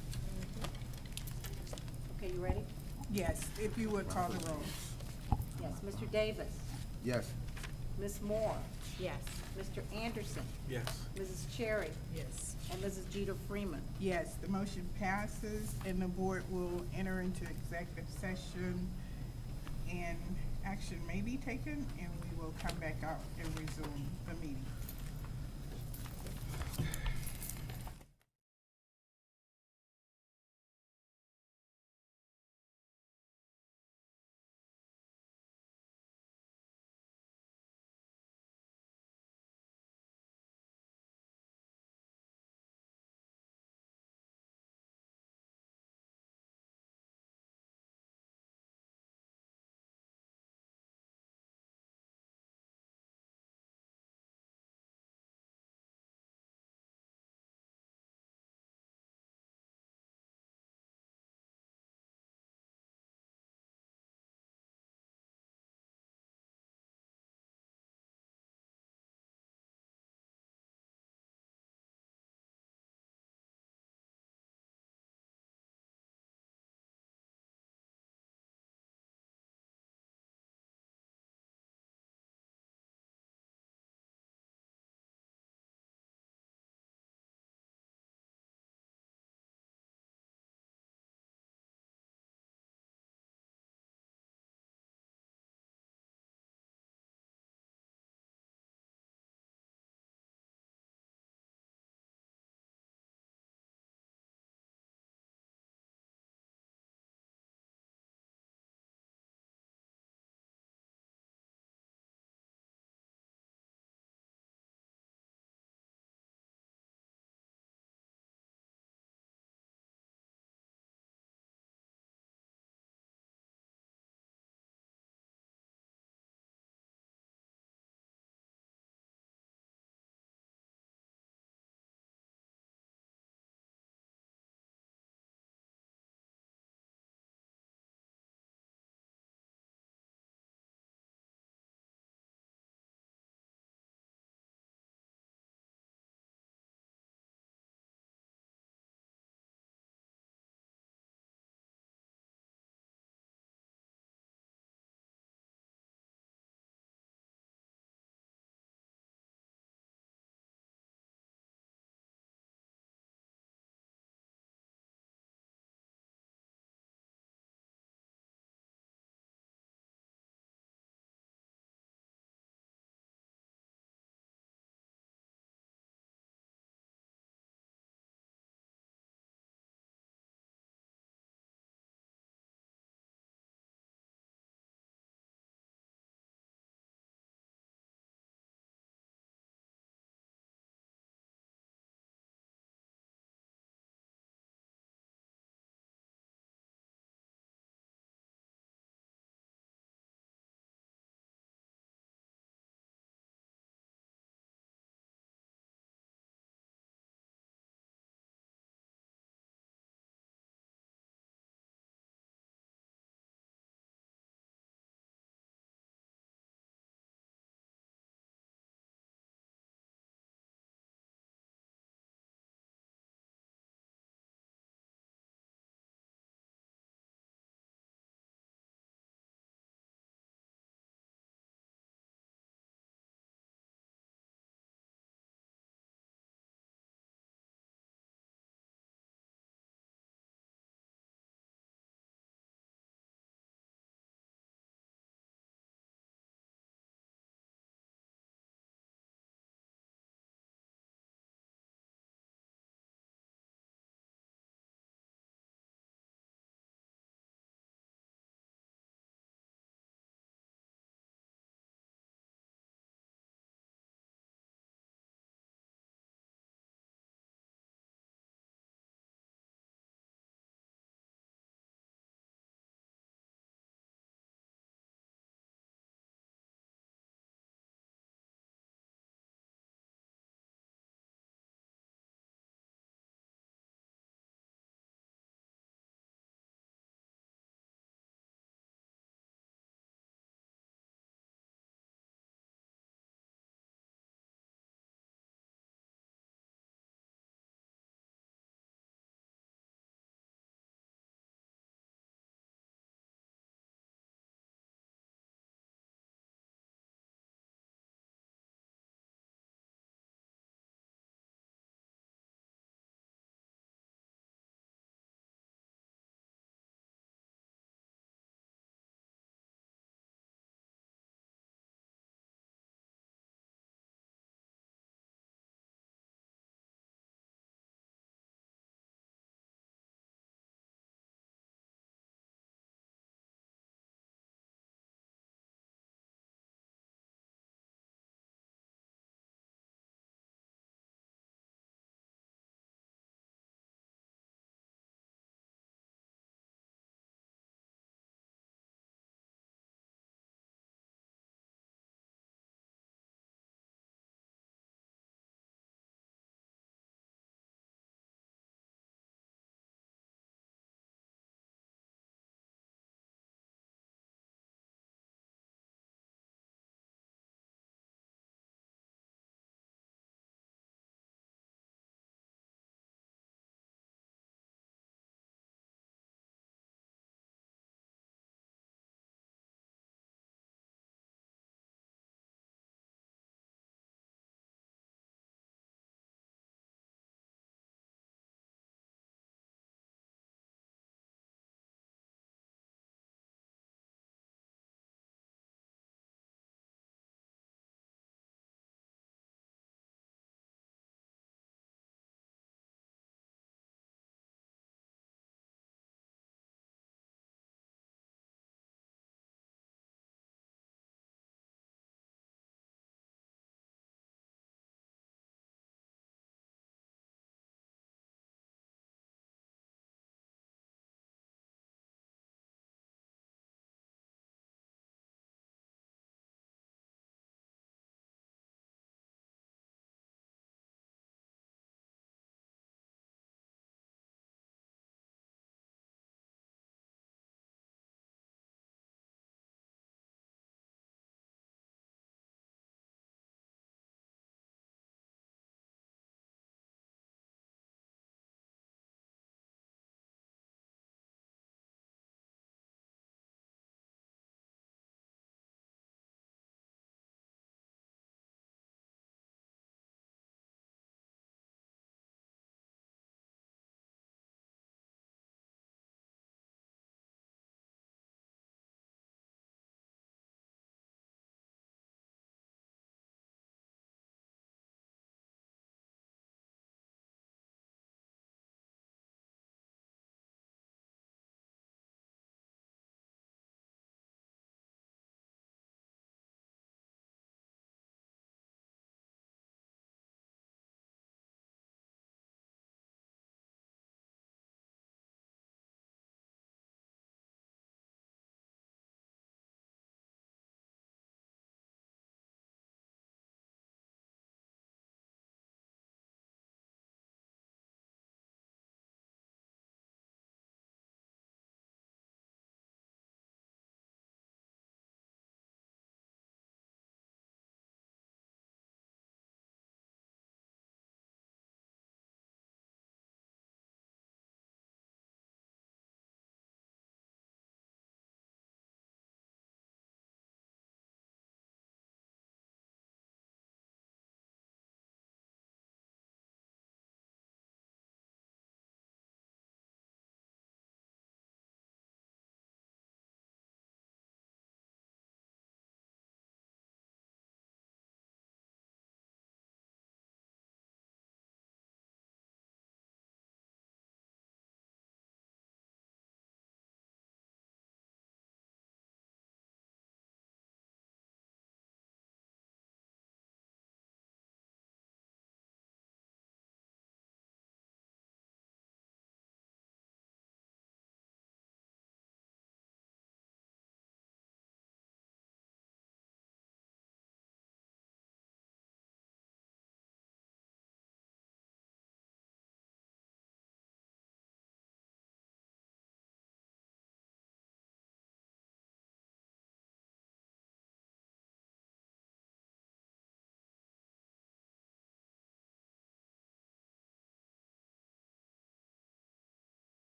Okay, you ready? Yes, if you would call the roll. Yes, Mr. Davis, Yes. Ms. Moore, Yes. Mr. Anderson, Yes. Mrs. Cherry, Yes. and Mrs. Jeter Freeman. Yes, the motion passes and the board will enter into executive session and action may be taken and we will come back out and resume the meeting.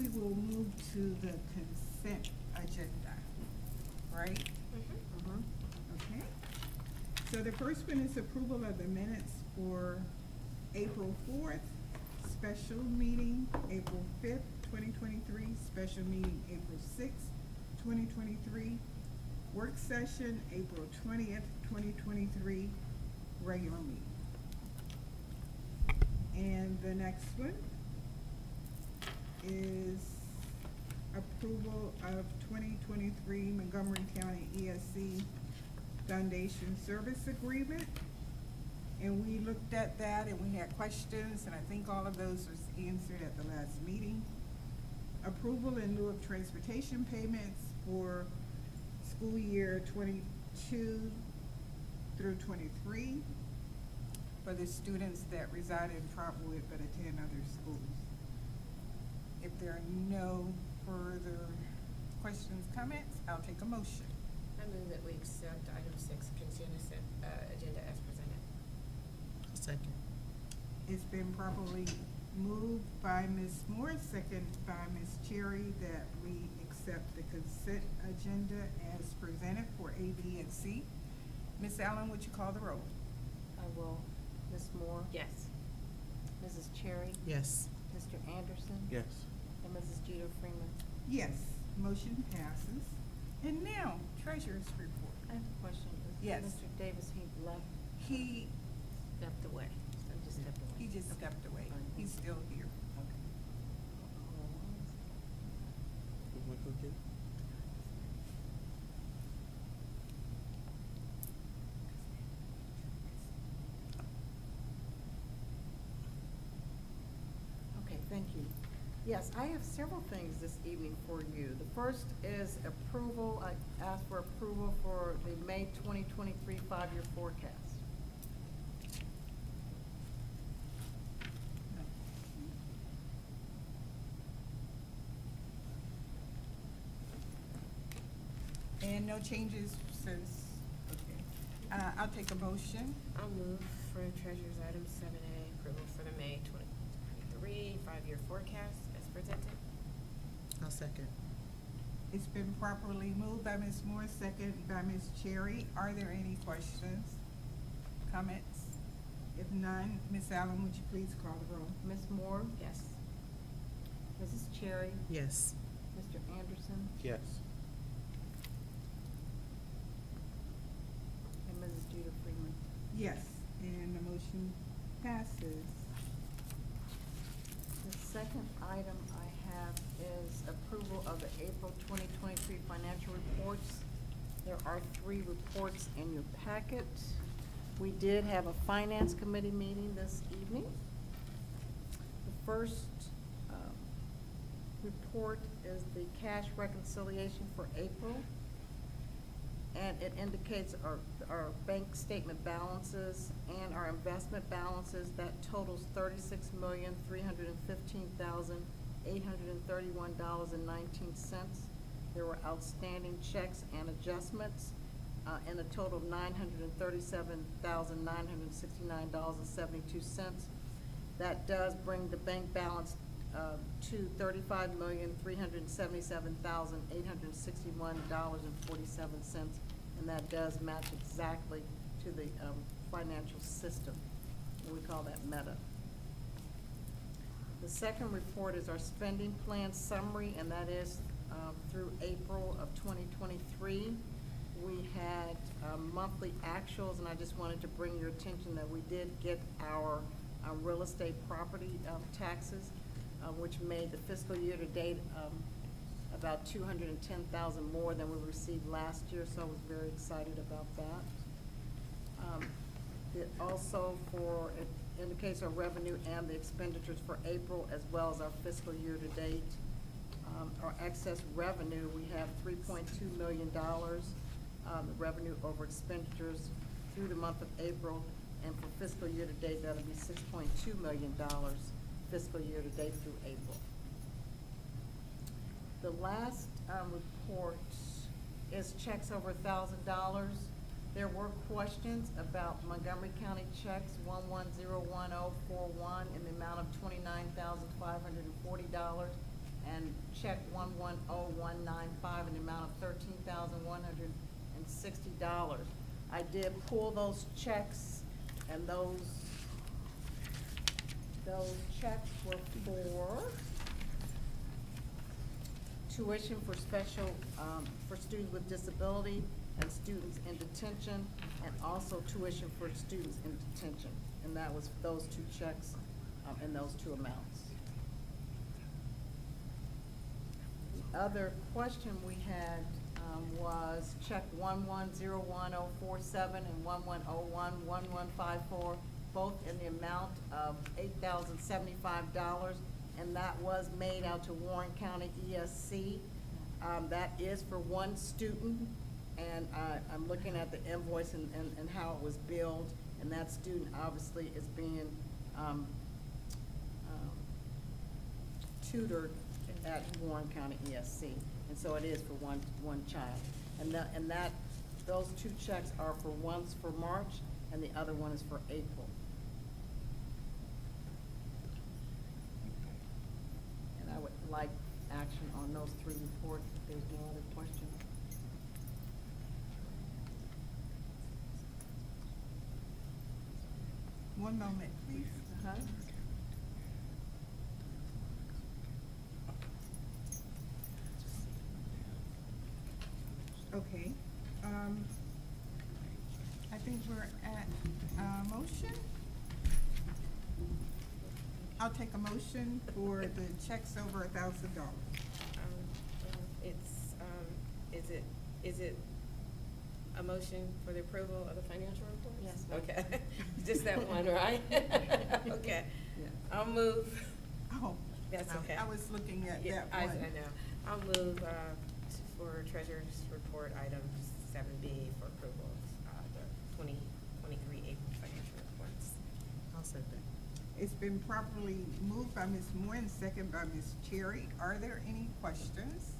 we will move to the consent agenda, right? Okay. So the first one is approval of the minutes for April 4th, special meeting, April 5th, 2023, special meeting, April 6th, 2023, work session, April 20th, 2023, regular meeting. And the next one is approval of 2023 Montgomery County ESC Foundation Service Agreement. And we looked at that and we had questions, and I think all of those was answered at the last meeting. Approval in lieu of transportation payments for school year 22 through 23 for the students that reside in Trotwood but attend other schools. If there are no further questions, comments, I'll take a motion. I move that we accept item 6 consent agenda as presented. Second. It's been properly moved by Ms. Moore, second by Ms. Cherry, that we accept the consent agenda as presented for A, B, and C. Ms. Allen, would you call the roll? I will. Ms. Moore? Yes. Mrs. Cherry? Yes. Mr. Anderson? Yes. And Mrs. Jeter Freeman? Yes, motion passes. And now, treasurer's report. I have a question. Is Yes. Mr. Davis, he left? He Stepped away. Just stepped away. He just stepped away. He's still here. Okay, thank you. Yes, I have several things this evening for you. The first is approval, I asked for approval for the May 2023 5-year forecast. And no changes since, okay. I'll take a motion. I'll move for treasurer's item 7A, approval for the May 2023 5-year forecast as presented. I'll second. It's been properly moved by Ms. Moore, second by Ms. Cherry. Are there any questions, comments? If none, Ms. Allen, would you please call the roll? Ms. Moore? Yes. Mrs. Cherry? Yes. Mr. Anderson? Yes. And Mrs. Jeter Freeman? Yes, and the motion passes. The second item I have is approval of the April 2023 financial reports. There are 3 reports in your packet. We did have a finance committee meeting this evening. The first report is the cash reconciliation for April. And it indicates our bank statement balances and our investment balances. That totals $36,315,831.19. There were outstanding checks and adjustments in a total of $937,969.72. That does bring the bank balance to $35,377,861.47, and that does match exactly to the financial system. We call that meta. The second report is our spending plan summary, and that is through April of 2023. We had monthly actuals, and I just wanted to bring your attention that we did get our real estate property taxes, which made the fiscal year to date about $210,000 more than we received last year, so I was very excited about that. It also it indicates our revenue and the expenditures for April as well as our fiscal year to date. Our excess revenue, we have $3.2 million, revenue over expenditures through the month of April, and for fiscal year to date, that'll be $6.2 million fiscal year to date through April. The last report is checks over $1,000. There were questions about Montgomery County checks 11011041 in the amount of $29,540, and check 110195 in the amount of $13,160. I did pull those checks, and those checks were for tuition for special, for students with disability and students in detention, and also tuition for students in detention. And that was those two checks, and those two amounts. The other question we had, was check 1101-047 and 1101-1154, both in the amount of $8,075, and that was made out to Warren County ESC. That is for one student, and I'm looking at the invoice and how it was billed, and that student obviously is being tutored at Warren County ESC, and so it is for one child. And those two checks are for, one's for March and the other one is for April. And I would like action on those three reports if there's no other questions. One moment, please. Okay, I think we're at, motion. I'll take a motion for the checks over $1,000. Is it a motion for the approval of the financial reports? Yes. Okay, just that one, right? Okay, I'll move. Oh, That's okay. I was looking at Yeah, that one. I know. I'll move, for treasurer's report item 7B for approval of, the 2023 April financial reports. I'll second. It's been properly moved by Ms. Moore and second by Ms. Cherry. Are there any questions?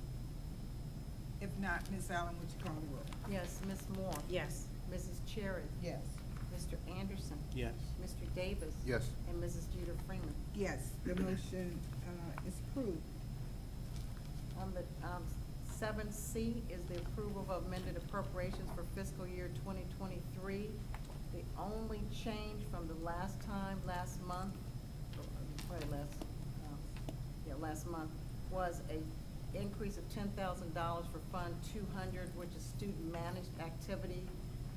If not, Ms. Allen, would you call the roll? Yes, Ms. Moore. Yes. Mrs. Cherry. Yes. Mr. Anderson. Yes. Mr. Davis. Yes. And Mrs. Jeter Freeman. Yes, the motion is approved. On the 7C is the approval of amended appropriations for fiscal year 2023. The only change from the last month, last month, was a increase of $10,000 for Fund 200, which is student managed activity.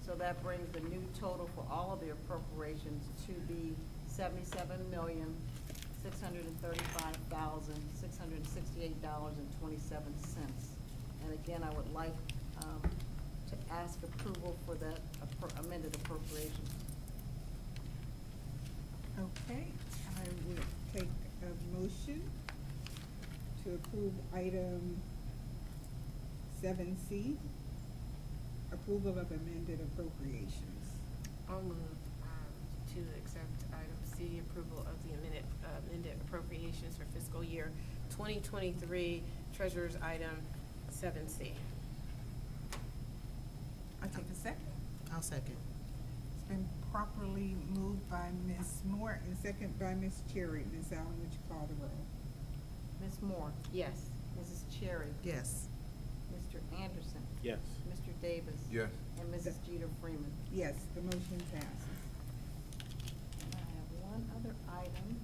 So that brings the new total for all of the appropriations to be $77,635,668.27. And again, I would like to ask approval for that amended appropriation. Okay, I would take a motion to approve item 7C, approval of amended appropriations. I'll move, to accept item C, approval of the amended appropriations for fiscal year 2023, treasurer's item 7C. I'll take a second. I'll second. It's been properly moved by Ms. Moore and second by Ms. Cherry. Ms. Allen, would you call the roll? Ms. Moore. Yes. Mrs. Cherry. Yes. Mr. Anderson. Yes. Mr. Davis. Yes. And Mrs. Jeter Freeman. Yes, the motion passes. And I have one other item,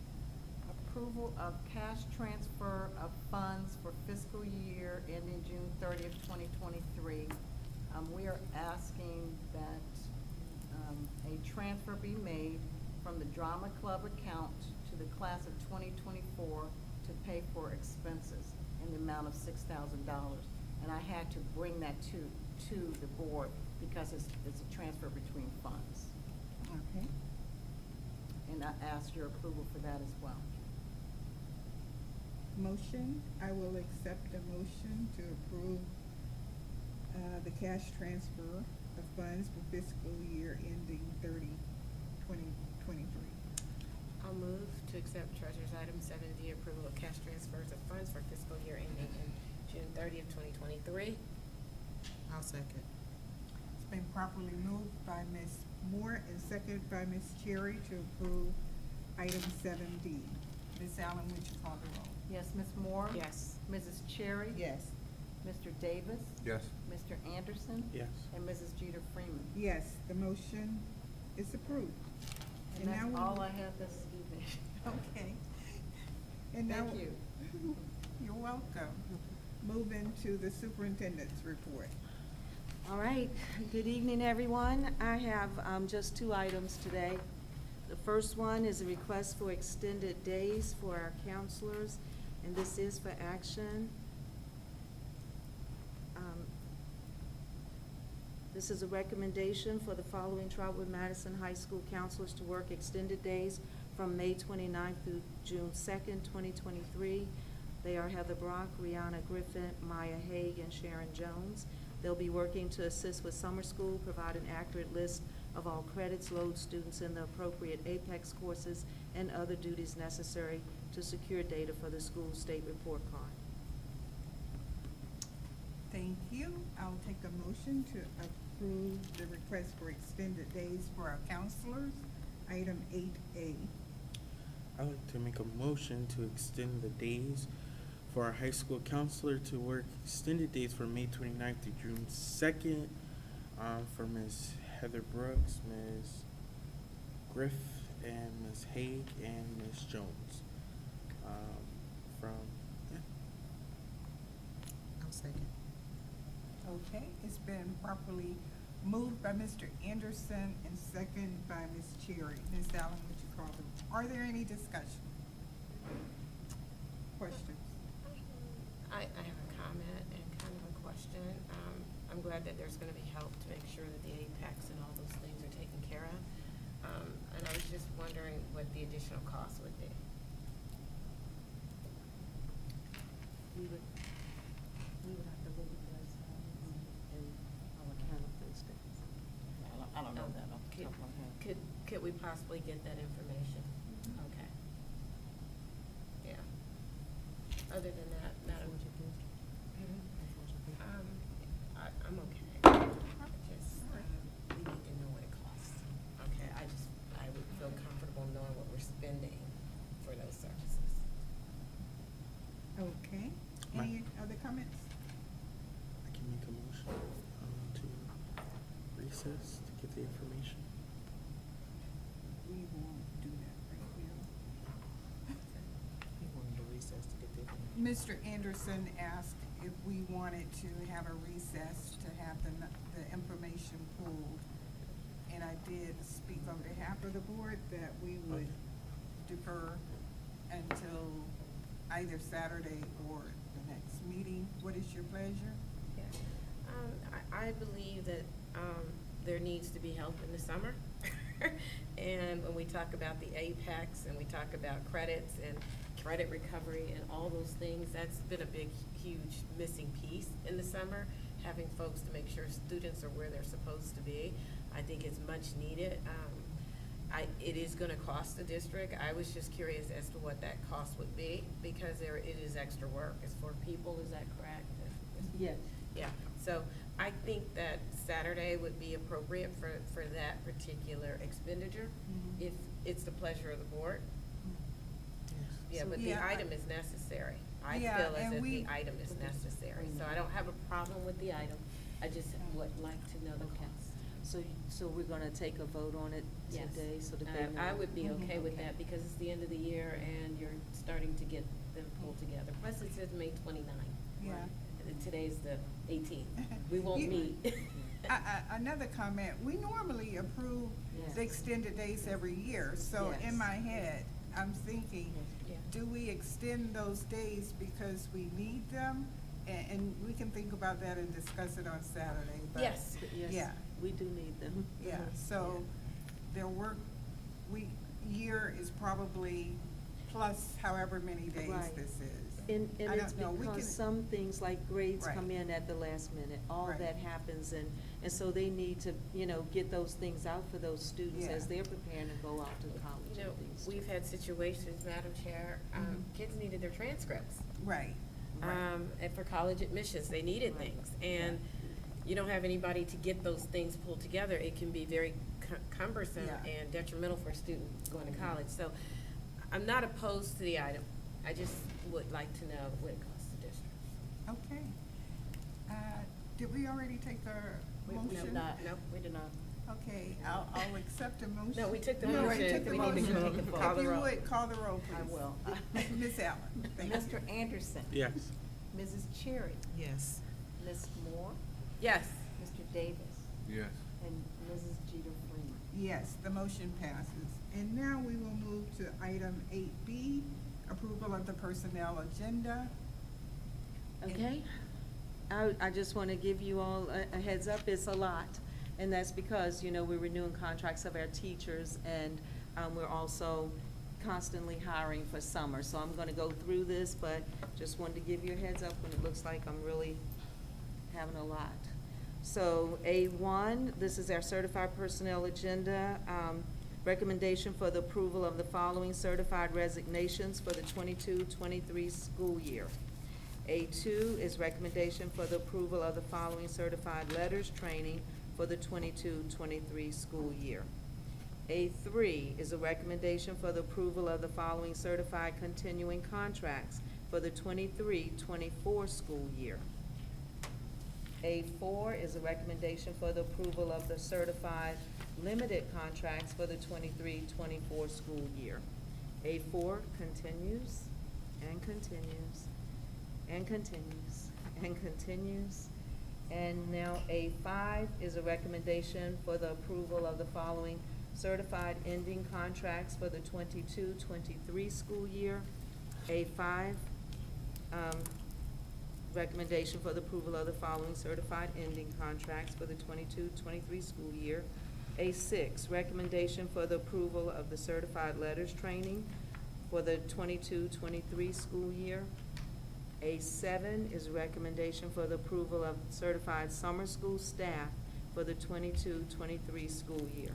approval of cash transfer of funds for fiscal year ending June 30th, 2023. We are asking that a transfer be made from the Drama Club account to the class of 2024 to pay for expenses in the amount of $6,000. And I had to bring that to the board because it's a transfer between funds. Okay. And I ask your approval for that as well. Motion, I will accept a motion to approve the cash transfer of funds for fiscal year ending 30/20/23. I'll move to accept treasurer's item 7D, approval of cash transfers of funds for fiscal year ending in June 30th, 2023. I'll second. It's been properly moved by Ms. Moore and seconded by Ms. Cherry to approve item 7D. Ms. Allen, would you call the roll? Yes, Ms. Moore? Yes. Mrs. Cherry? Yes. Mr. Davis? Yes. Mr. Anderson? Yes. And Mrs. Jeter Freeman. Yes, the motion is approved. And now that's we- all I have this evening. Okay. And now. Thank you. You're welcome. Moving to the superintendent's report. All right, good evening, everyone. I have just 2 items today. The first one is a request for extended days for our counselors, and this is for action. This is a recommendation for the following Trotwood-Madison High School counselors to work extended days from May 29th through June 2nd, 2023. They are Heather Brock, Rihanna Griffin, Maya Haig, and Sharon Jones. They'll be working to assist with summer school, provide an accurate list of all credits, load students in the appropriate APEX courses, and other duties necessary to secure data for the school state report card. Thank you. I'll take a motion to approve the request for extended days for our counselors. Item 8A. I'd like to make a motion to extend the days for our high school counselor to work extended days from May 29th through June 2nd for Ms. Heather Brooks, Ms. Griff, and Ms. Haig, and Ms. Jones. I'll second. Okay, it's been properly moved by Mr. Anderson and second by Ms. Cherry. Ms. Allen, would you call them? Are there any discussion? Questions? I have a comment and kind of a question. I'm glad that there's gonna be help to make sure that the APEX and all those things are taken care of. And I was just wondering what the additional cost would be. We would have to look at this and I'll account of those things. I don't know that off the top of my head. Could we possibly get that information? Okay. Yeah. Other than that, Madam. I'm okay. Just, we need to know what it costs. Okay, I would feel comfortable knowing what we're spending for those services. Okay. Any other comments? I can make a motion to recess to get the information. We won't do that right now. He wanted to recess to get the information. Mr. Anderson asked if we wanted to have a recess to have the information pulled. And I did speak on behalf of the board that we would defer until either Saturday or the next meeting. What is your pleasure? Yeah. I believe that there needs to be help in the summer. And when we talk about the APEX and we talk about credits and credit recovery and all those things, that's been a big, huge missing piece in the summer, having folks to make sure students are where they're supposed to be. I think it's much needed. It is gonna cost the district. I was just curious as to what that cost would be, because it is extra work. It's 4 people, is that correct? Yes. Yeah, so I think that Saturday would be appropriate for that particular expenditure, if it's the pleasure of the board. Yeah, but the item is necessary. I feel as if the item is necessary, so I don't have a problem with the item. I just would like to know the cost. So we're gonna take a vote on it Yes. today, so that they know? I would be okay with that, because it's the end of the year and you're starting to get them pulled together. Plus it says May 29th. Yeah. And today's the 18th. We won't meet. Another comment, we normally approve Yes. the extended days every year, so in Yes. my head, I'm thinking, Yeah. do we extend those days because we need them? And we can think about that and discuss it on Saturday, but. Yes. Yes, Yeah, we do need them. yeah, so their year is probably plus however many days Right. this is. And I it's don't know. We because can- some things like grades Right. come in at the last minute, all Right. that happens, and so they need to, get those things out for those students Yeah. as they're preparing to go off to college You know, and things. we've had situations, Madam Chair, kids needed their transcripts. Right, And for college admissions, they needed things. And you don't have anybody to get those things pulled together. It can be very cumbersome Yeah. and detrimental for a student going to college. So I'm not opposed to the item. I just would like to know what it costs. district. Okay. Did we already take the motion? No, we did not. Okay, I'll accept a motion. No, we took the No, we motion. took the We need to motion. call the If you roll. would, call the roll, please. I will. Ms. Allen, thank you. Mr. Anderson. Yes. Mrs. Cherry. Yes. Ms. Moore. Yes. Mr. Davis. Yes. And Mrs. Jeter Freeman. Yes, the motion passes. And now we will move to item 8B, approval of the personnel agenda. Okay. I just want to give you all a heads up, it's a lot. And that's because, you know, we're renewing contracts of our teachers, and we're also constantly hiring for summer. So I'm going to go through this, but just wanted to give you a heads up when it looks like I'm really having a lot. So A1, this is our certified personnel agenda. Recommendation for the approval of the following certified resignations for the 22-23 school year. A2 is recommendation for the approval of the following certified letters training for the 22-23 school year. A3 is a recommendation for the approval of the following certified continuing contracts for the 23-24 school year. A4 is a recommendation for the approval of the certified limited contracts for the 23-24 school year. A4 continues and continues and continues and continues. And now A5 is a recommendation for the approval of the following certified ending contracts for the 22-23 school year. A5, recommendation for the approval of the following certified ending contracts for the 22-23 school year. A6, recommendation for the approval of the certified letters training for the 22-23 school year. A7 is a recommendation for the approval of certified summer school staff for the 22-23 school year.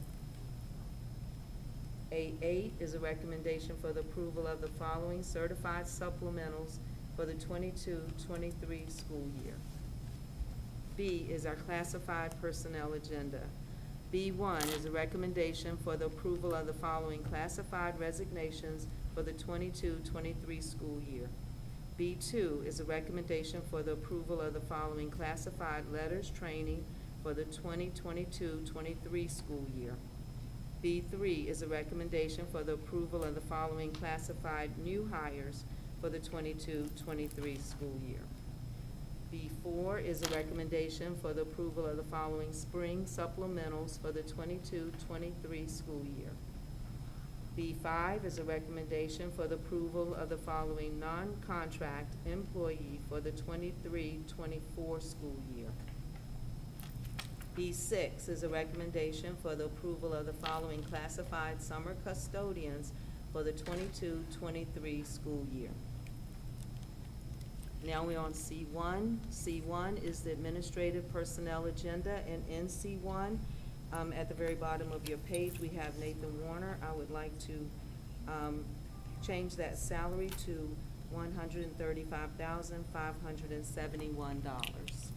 A8 is a recommendation for the approval of the following certified supplementals for the 22-23 school year. B is our classified personnel agenda. B1 is a recommendation for the approval of the following classified resignations for the 22-23 school year. B2 is a recommendation for the approval of the following classified letters training for the 2022-23 school year. B3 is a recommendation for the approval of the following classified new hires for the 22-23 school year. B4 is a recommendation for the approval of the following spring supplementals for the 22-23 school year. B5 is a recommendation for the approval of the following non-contract employee for the 23-24 school year. B6 is a recommendation for the approval of the following classified summer custodians for the 22-23 school year. Now we're on C1. C1 is the administrative personnel agenda, and in C1, at the very bottom of your page, we have Nathan Warner. I would like to change that salary to $135,571.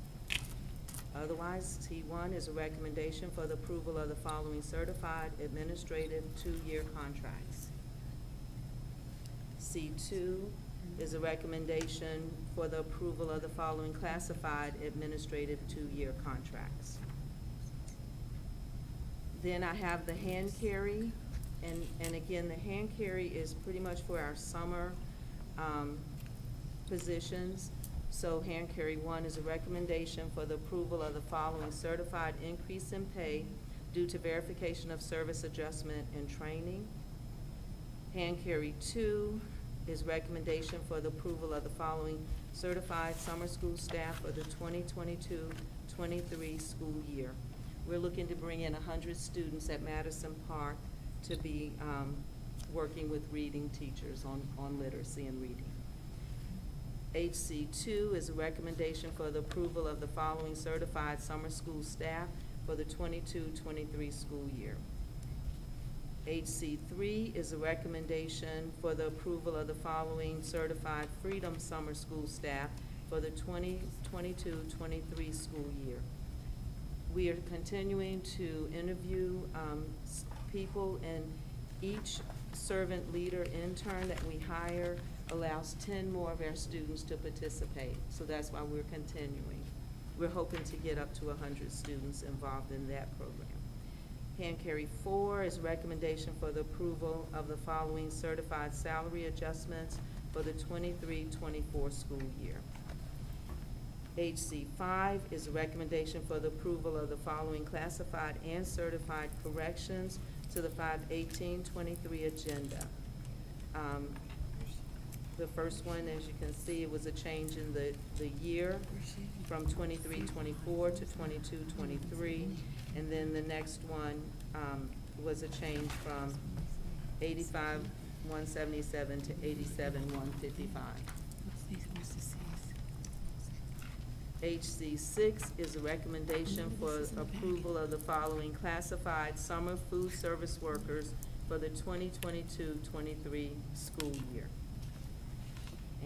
Otherwise, T1 is a recommendation for the approval of the following certified administrative 2-year contracts. C2 is a recommendation for the approval of the following classified administrative 2-year contracts. Then I have the hand carry, and again, the hand carry is pretty much for our summer positions. So hand carry 1 is a recommendation for the approval of the following certified increase in pay due to verification of service adjustment and training. Hand carry 2 is recommendation for the approval of the following certified summer school staff for the 2022-23 school year. We're looking to bring in 100 students at Madison Park to be working with reading teachers on literacy and reading. HC2 is a recommendation for the approval of the following certified summer school staff for the 22-23 school year. HC3 is a recommendation for the approval of the following certified Freedom Summer School staff for the 2022-23 school year. We are continuing to interview people, and each servant leader intern that we hire, allows 10 more of our students to participate. So that's why we're continuing. We're hoping to get up to 100 students involved in that program. Hand carry 4 is recommendation for the approval of the following certified salary adjustments for the 23-24 school year. HC 5 is a recommendation for the approval of the following classified and certified corrections to the 5/18/23 agenda. The first one, as you can see, it was a change in the year from 23-24 to 22-23. And then the next one was a change from 85,177 to 87,155. HC 6 is a recommendation for approval of the following classified summer food service workers for the 2022-23 school year.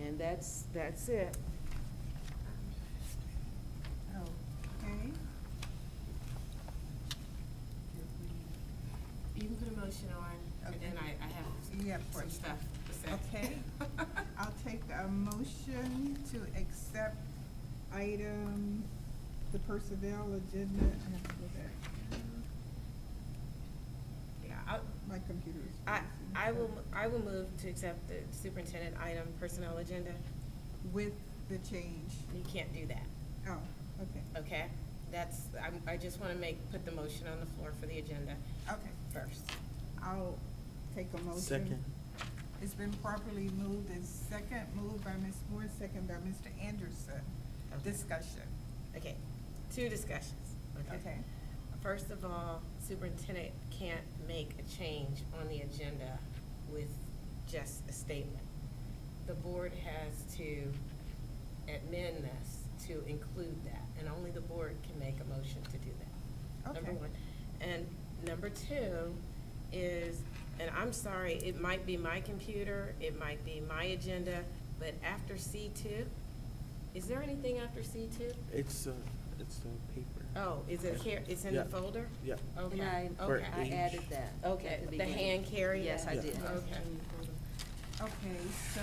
And that's it. Okay. You can put a motion on, and then I have Yeah, some stuff to say. Okay. I'll take a motion to accept item, the personnel agenda. I have to go back. Yeah, My computer is. I will move to accept the superintendent item personnel agenda. With the change. You can't do that, Oh, okay. okay? I just want to put the motion on the floor for the agenda Okay. first. I'll take a motion. Second. It's been properly moved and second, moved by Ms. Moore, second by Mr. Anderson. Okay. Discussion. Okay, 2 discussions, Okay. First of all, superintendent can't make a change on the agenda with just a statement. The board has to amend this to include that, and only the board can make a motion to do that. Number Okay. 1. And number 2 is, and I'm sorry, it might be my computer, it might be my agenda, but after C2, is there anything after C2? It's a paper. Oh, is it here, it's in the Yeah. folder? Yeah. Okay, And For I age. added that. okay, at the the beginning. hand carry? Yes, I Yeah. did. Okay. Okay, so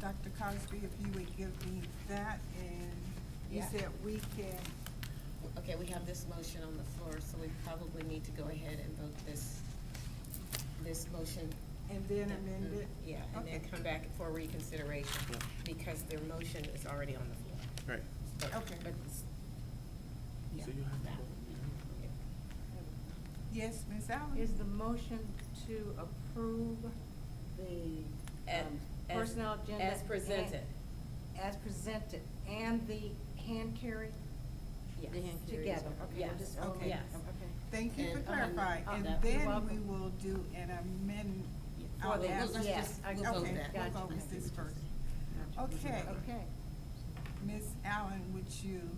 Dr. Cosby, if you would give me that, and you Yeah. said we can, Okay, we have this motion on the floor, so we probably need to go ahead and vote this motion. and then amend it? Yeah, and then Okay. come back for reconsideration, Yeah. because their motion is already on the floor. Right. Okay. But it's- yeah, So you have to that. vote. Yes, Ms. Allen? Is the motion to approve the As- personnel agenda? as presented. As presented, and the hand carry Yes. The hand carry is together? okay. Okay, Yes. we'll just- Okay. Yes. Okay. Thank you for And, clarifying, and that- then You're we welcome. will do an amendment. For I'll the- ask- let's Yes, just- I- we'll vote Okay, that. we'll Gotcha. go with this first. Gotcha. Okay. Okay. Ms. Allen, would you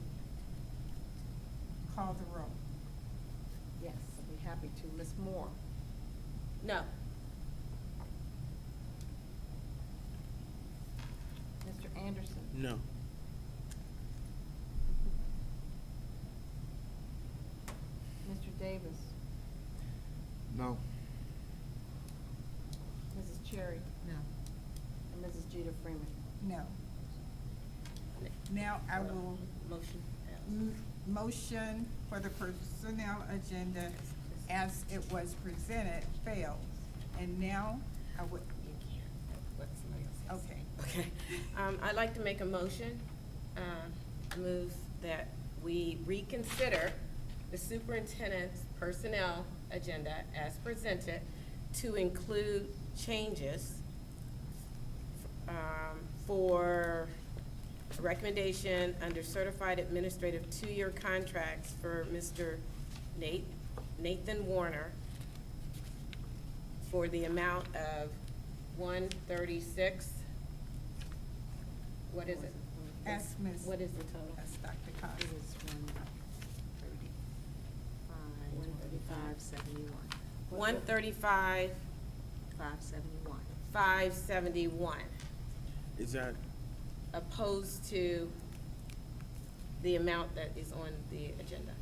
call the roll? Yes, I'll be happy to. Ms. Moore? No. Mr. Anderson? No. Mr. Davis? No. Mrs. Cherry? No. And Mrs. Jeter Freeman? No. Now I will Motion. motion for the personnel agenda as it was presented failed. And now I would, You can't, let somebody else say. okay. Okay. I'd like to make a motion, move that we reconsider the superintendent's personnel agenda as presented to include changes for recommendation under certified administrative 2-year contracts for Mr. Nathan Warner for the amount of 136. What is it? Ask Ms. What is the total? That's Dr. It Cosby. is 135,571. 135, 571. 571, Is that, opposed to the amount that is on the agenda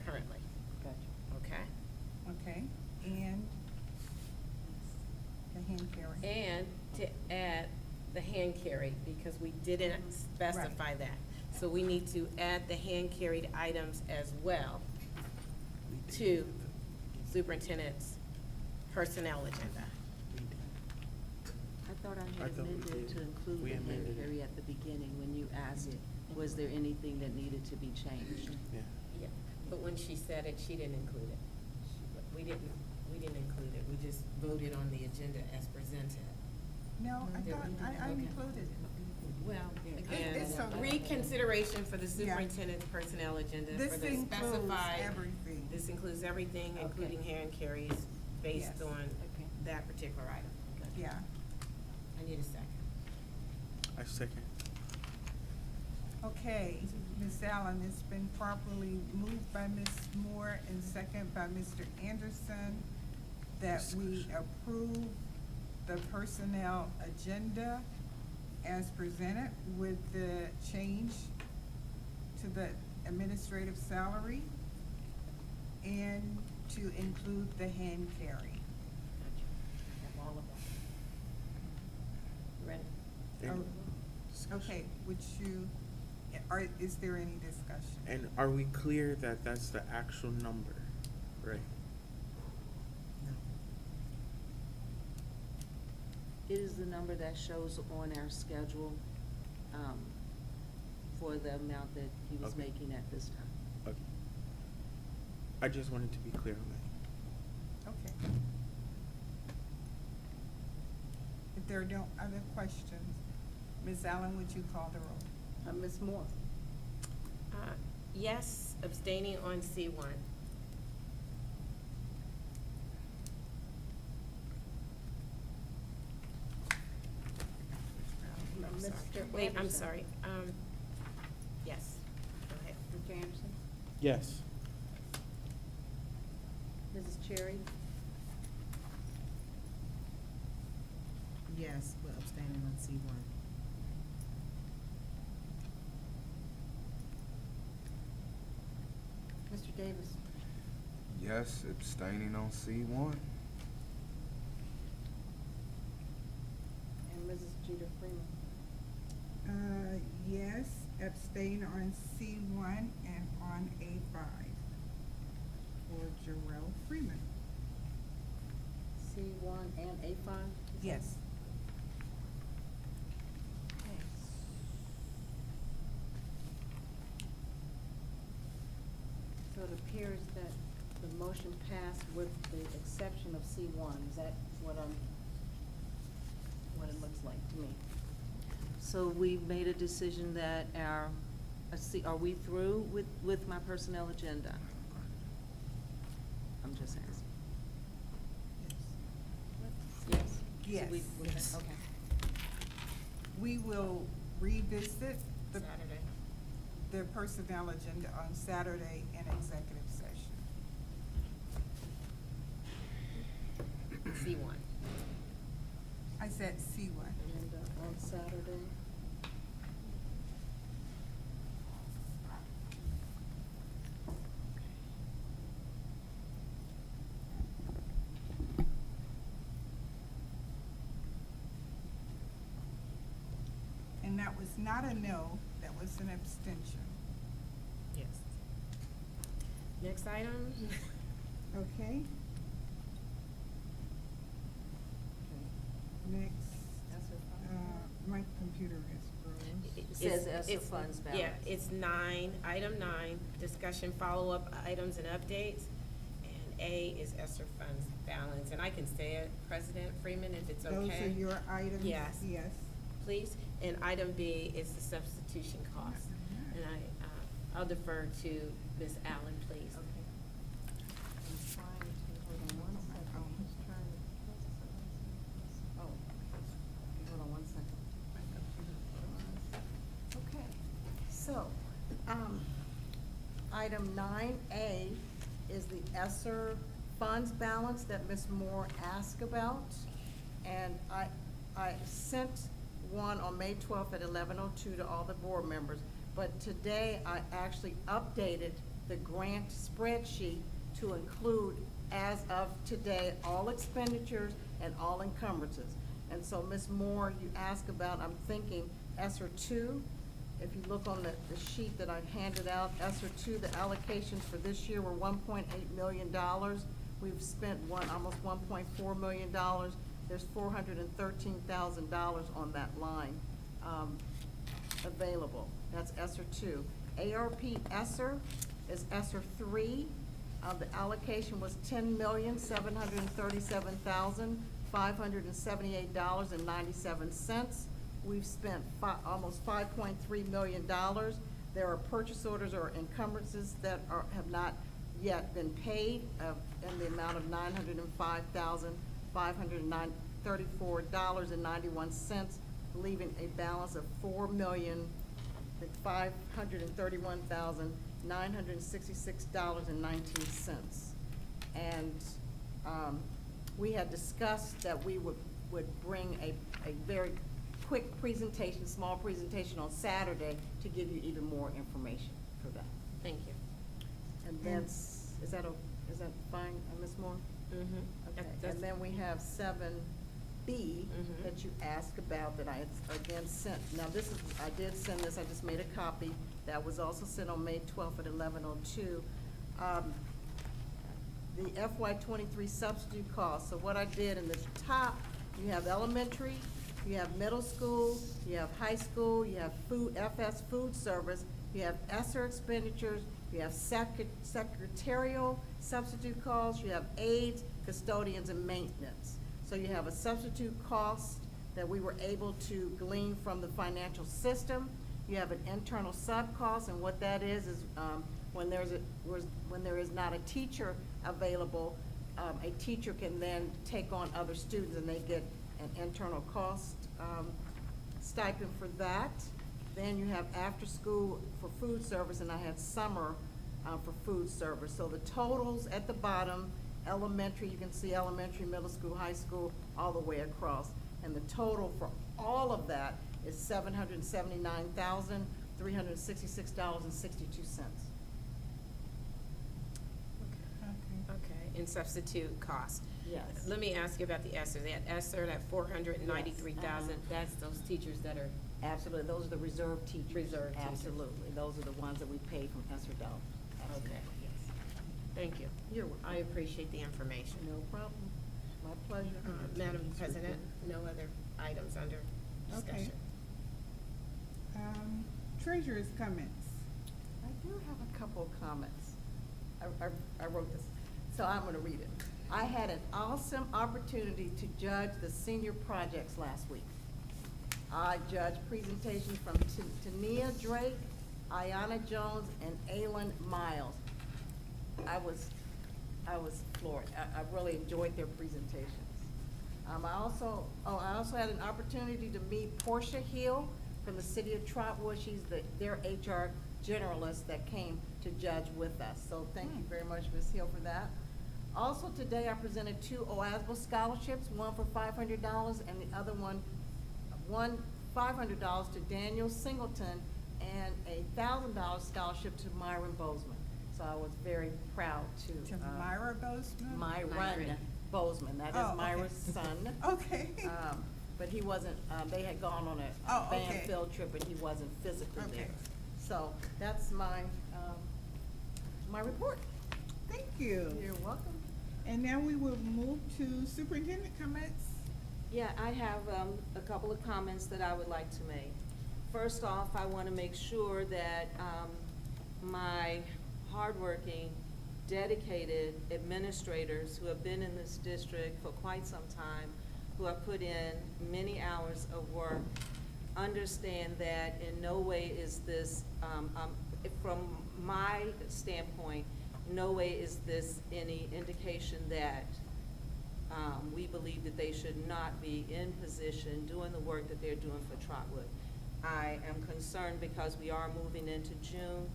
currently, Gotcha. okay? Okay, and the hand carry. And to add the hand carried, because we didn't specify that. So we need to add the hand carried items as well to superintendent's personnel agenda. I thought I I had thought we amended did. to include We the hand amended it. carry at the beginning when you asked, was there anything that needed to be changed? Yeah. Yeah, but when she said it, she didn't include it. We didn't include it. We just voted on the agenda as presented. No, I thought, I included it. Well, again, It's a- reconsideration for the Yeah. superintendent's personnel agenda for This the includes specified. everything. This includes everything, including hand carries, based Yes. on that particular item. Yeah. I need a second. I second. Okay, Ms. Allen, it's been properly moved by Ms. Moore and second by Mr. Anderson that we approve the personnel agenda as presented with the change to the administrative salary and to include the hand carry. Have all of that. Ready? And Oh, okay, would you, is there any discussion? And are we clear that that's the actual number, right? It is the number that shows on our schedule, for the amount that he was Okay. making at this time. Okay. I just wanted to be clear on that. Okay. If there are no other questions, Ms. Allen, would you call the roll? Ms. Moore? Yes, abstaining on C1. Wait, I'm Anderson? sorry. Yes. Go ahead. Mr. Anderson? Yes. Mrs. Cherry? Yes, but abstaining on C1. Mr. Davis? Yes, abstaining on C1. And Mrs. Jeter Freeman? Yes, abstain on C1 and on A5 for Jarrell Freeman. C1 and A5? Yes. Okay. So it appears that the motion passed with the exception of C1. Is that what it looks like to me? So we made a decision that are we through with my personnel agenda? I'm just asking. Yes. Yes. So we- Okay. We will revisit Saturday. the personnel agenda on Saturday in executive session. C1. I said C1. And on Saturday? And that was not a no, that was an abstention. Yes. Next item. Okay? Next, my computer is froze. It says ESSER It's- funds balance. Yeah, it's 9, item 9, discussion follow-up items and updates. And A is ESSER funds balance. And I can say it, President Freeman, if it's okay. Those are your items? Yes. Yes. Please. And item B is the substitution cost. And I'll defer to Ms. Allen, please. I'm trying to, hold on one second, I'm just trying to, oh, okay, hold on one second. Okay, so, item 9A is the ESSER funds balance that Ms. Moore asked about. And I sent one on May 12th at 11:02 to all the board members. But today, I actually updated the grant spreadsheet to include, as of today, all expenditures and all encumbrances. And so, Ms. Moore, you asked about, I'm thinking ESSER two. If you look on the sheet that I handed out, ESSER two, the allocations for this year were $1.8 million. We've spent almost $1.4 million. There's $413,000 on that line available. That's ESSER two. ARP ESSER is ESSER three. The allocation was $10,737,578.97. We've spent almost $5.3 million. There are purchase orders or encumbrances that have not yet been paid in the amount of $905,534.91, leaving a balance of $4,531,966.19. And we had discussed that we would bring a very quick presentation, small presentation on Saturday to give you even more information for that. Thank you. And then, is that fine, Ms. Moore? Mm-hmm. Okay, and then we have 7B that you asked about that I again sent. Now I did send this, I just made a copy. That was also sent on May 12th at 11:02. The FY23 substitute cost. So what I did in the top, you have elementary, you have middle school, you have high school, you have FS food service, you have ESSER expenditures, you have secretarial substitute costs, you have aides, custodians, and maintenance. So you have a substitute cost that we were able to glean from the financial system. You have an internal sub cost, and what that is when there is not a teacher available, a teacher can then take on other students, and they get an internal cost stipend for that. Then you have after school for food service, and I had summer for food service. So the totals at the bottom, elementary, you can see elementary, middle school, high school, all the way across. And the total for all of that is $779,366.62. Okay, and substitute cost. Yes. Let me ask you about the ESSER. That ESSER, that 493,000, that's those teachers that are. Absolutely, those are the reserve teachers. Reserve teachers. Absolutely, those are the ones that we pay from ESSER dollars. Absolutely, Okay. yes. Thank you. I appreciate the information. No problem, my pleasure. Madam President, no other items under discussion. Treasurer's comments. I do have a couple of comments. I wrote this, so I'm gonna read it. I had an awesome opportunity to judge the senior projects last week. I judged presentations from Tania Drake, Ayana Jones, and Aylin Miles. I was floored. I really enjoyed their presentations. I also had an opportunity to meet Portia Hill from the city of Trotwood. She's their HR generalist that came to judge with us. So thank you very much, Ms. Hill, for that. Also today, I presented 2 OASBO scholarships, one for $500 and the other one $500 to Daniel Singleton and a $1,000 scholarship to Myron Bozeman. So I was very proud to. Myra Bozeman? Myron Bozeman, that is Myra's son. Okay. But he wasn't, they had gone on a band field trip and he wasn't physically there. So that's my report. Thank you. You're welcome. And now we will move to superintendent comments. Yeah, I have a couple of comments that I would like to make. First off, I want to make sure that my hardworking, dedicated administrators who have been in this district for quite some time, who have put in many hours of work, understand that in no way is this, from my standpoint, no way is this any indication that we believe that they should not be in position doing the work that they're doing for Trotwood. I am concerned because we are moving into June.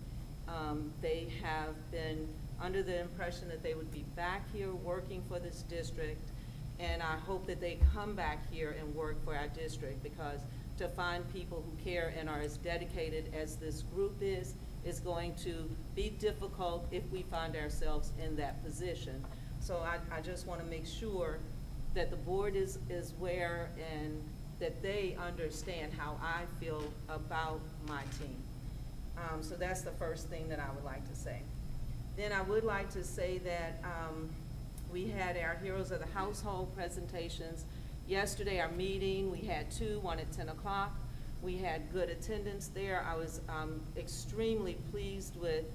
They have been under the impression that they would be back here working for this district, and I hope that they come back here and work for our district, because to find people who care and are as dedicated as this group is going to be difficult if we find ourselves in that position. So I just want to make sure that the board is aware and that they understand how I feel about my team. So that's the first thing that I would like to say. Then I would like to say that we had our Heroes of the Household presentations. Yesterday, our meeting, we had two, one at 10 o'clock. We had good attendance there. I was extremely pleased with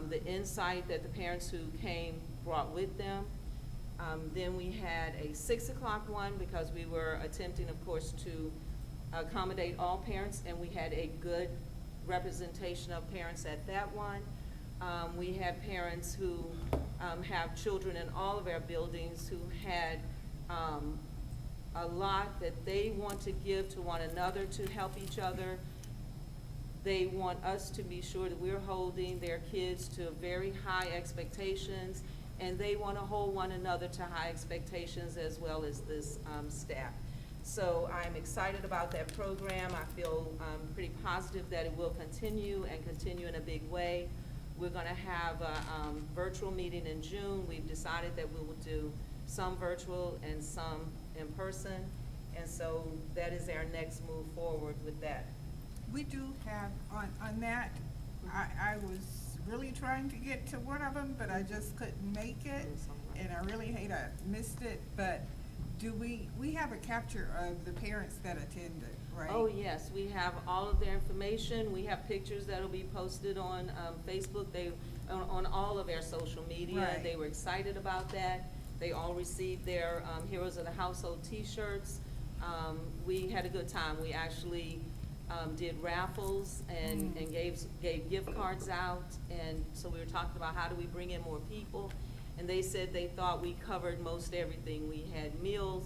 the insight that the parents who came brought with them. Then we had a 6 o'clock one because we were attempting, of course, to accommodate all parents, and we had a good representation of parents at that one. We had parents who have children in all of our buildings who had a lot that they want to give to one another to help each other. They want us to be sure that we're holding their kids to very high expectations, and they want to hold one another to high expectations as well as this staff. So I'm excited about that program. I feel pretty positive that it will continue and continue in a big way. We're going to have a virtual meeting in June. We've decided that we will do some virtual and some in person, and so that is our next move forward with that. We do have, on that, I was really trying to get to one of them, but I just couldn't make it, and I really hate I missed it, but do we have a capture of the parents that attended, right? Oh, yes, we have all of their information. We have pictures that'll be posted on Facebook, on all of our social media. Right. They were excited about that. They all received their Heroes of the Household t-shirts. We had a good time. We actually did raffles and gave gift cards out. And so we were talking about how do we bring in more people. And they said they thought we covered most everything. We had meals,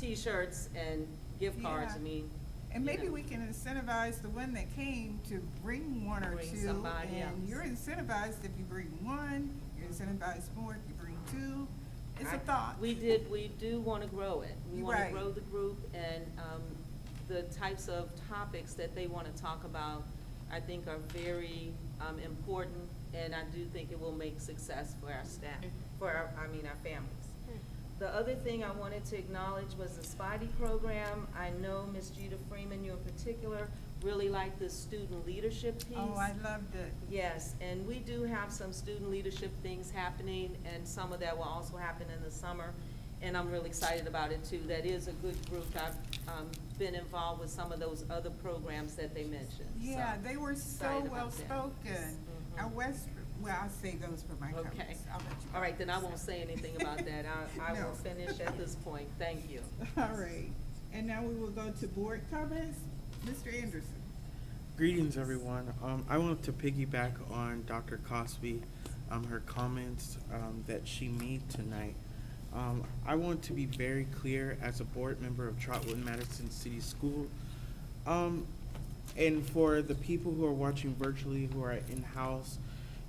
t-shirts, and gift cards. Yeah. I mean, And maybe you know, we can incentivize the one that came to bring one or Bring two. somebody And else. you're incentivized if you bring one, you're incentivized more if you bring two. It's a I- thought. We do want to grow it. We want to Right. grow the group, and the types of topics that they want to talk about, I think, are very important, and I do think it will make success for our staff, for our families. The other thing I wanted to acknowledge was the Spidey program. I know Ms. Jeter Freeman, you in particular, really liked the student leadership piece. Oh, I loved it. Yes, and we do have some student leadership things happening, and some of that will also happen in the summer, and I'm really excited about it too. That is a good group. I've been involved with some of those other programs that they mentioned. Yeah, So, they were so excited about well that. spoken. Our well, I'll say those for my comments. Okay. I'll let you All right, go. then I won't say anything about that. I No. will finish at this point. Thank you. All right, and now we will go to board comments. Mr. Anderson. Greetings, everyone. I want to piggyback on Dr. Cosby, her comments that she made tonight. I want to be very clear as a board member of Trotwood-Madison City School, and for the people who are watching virtually, who are in-house,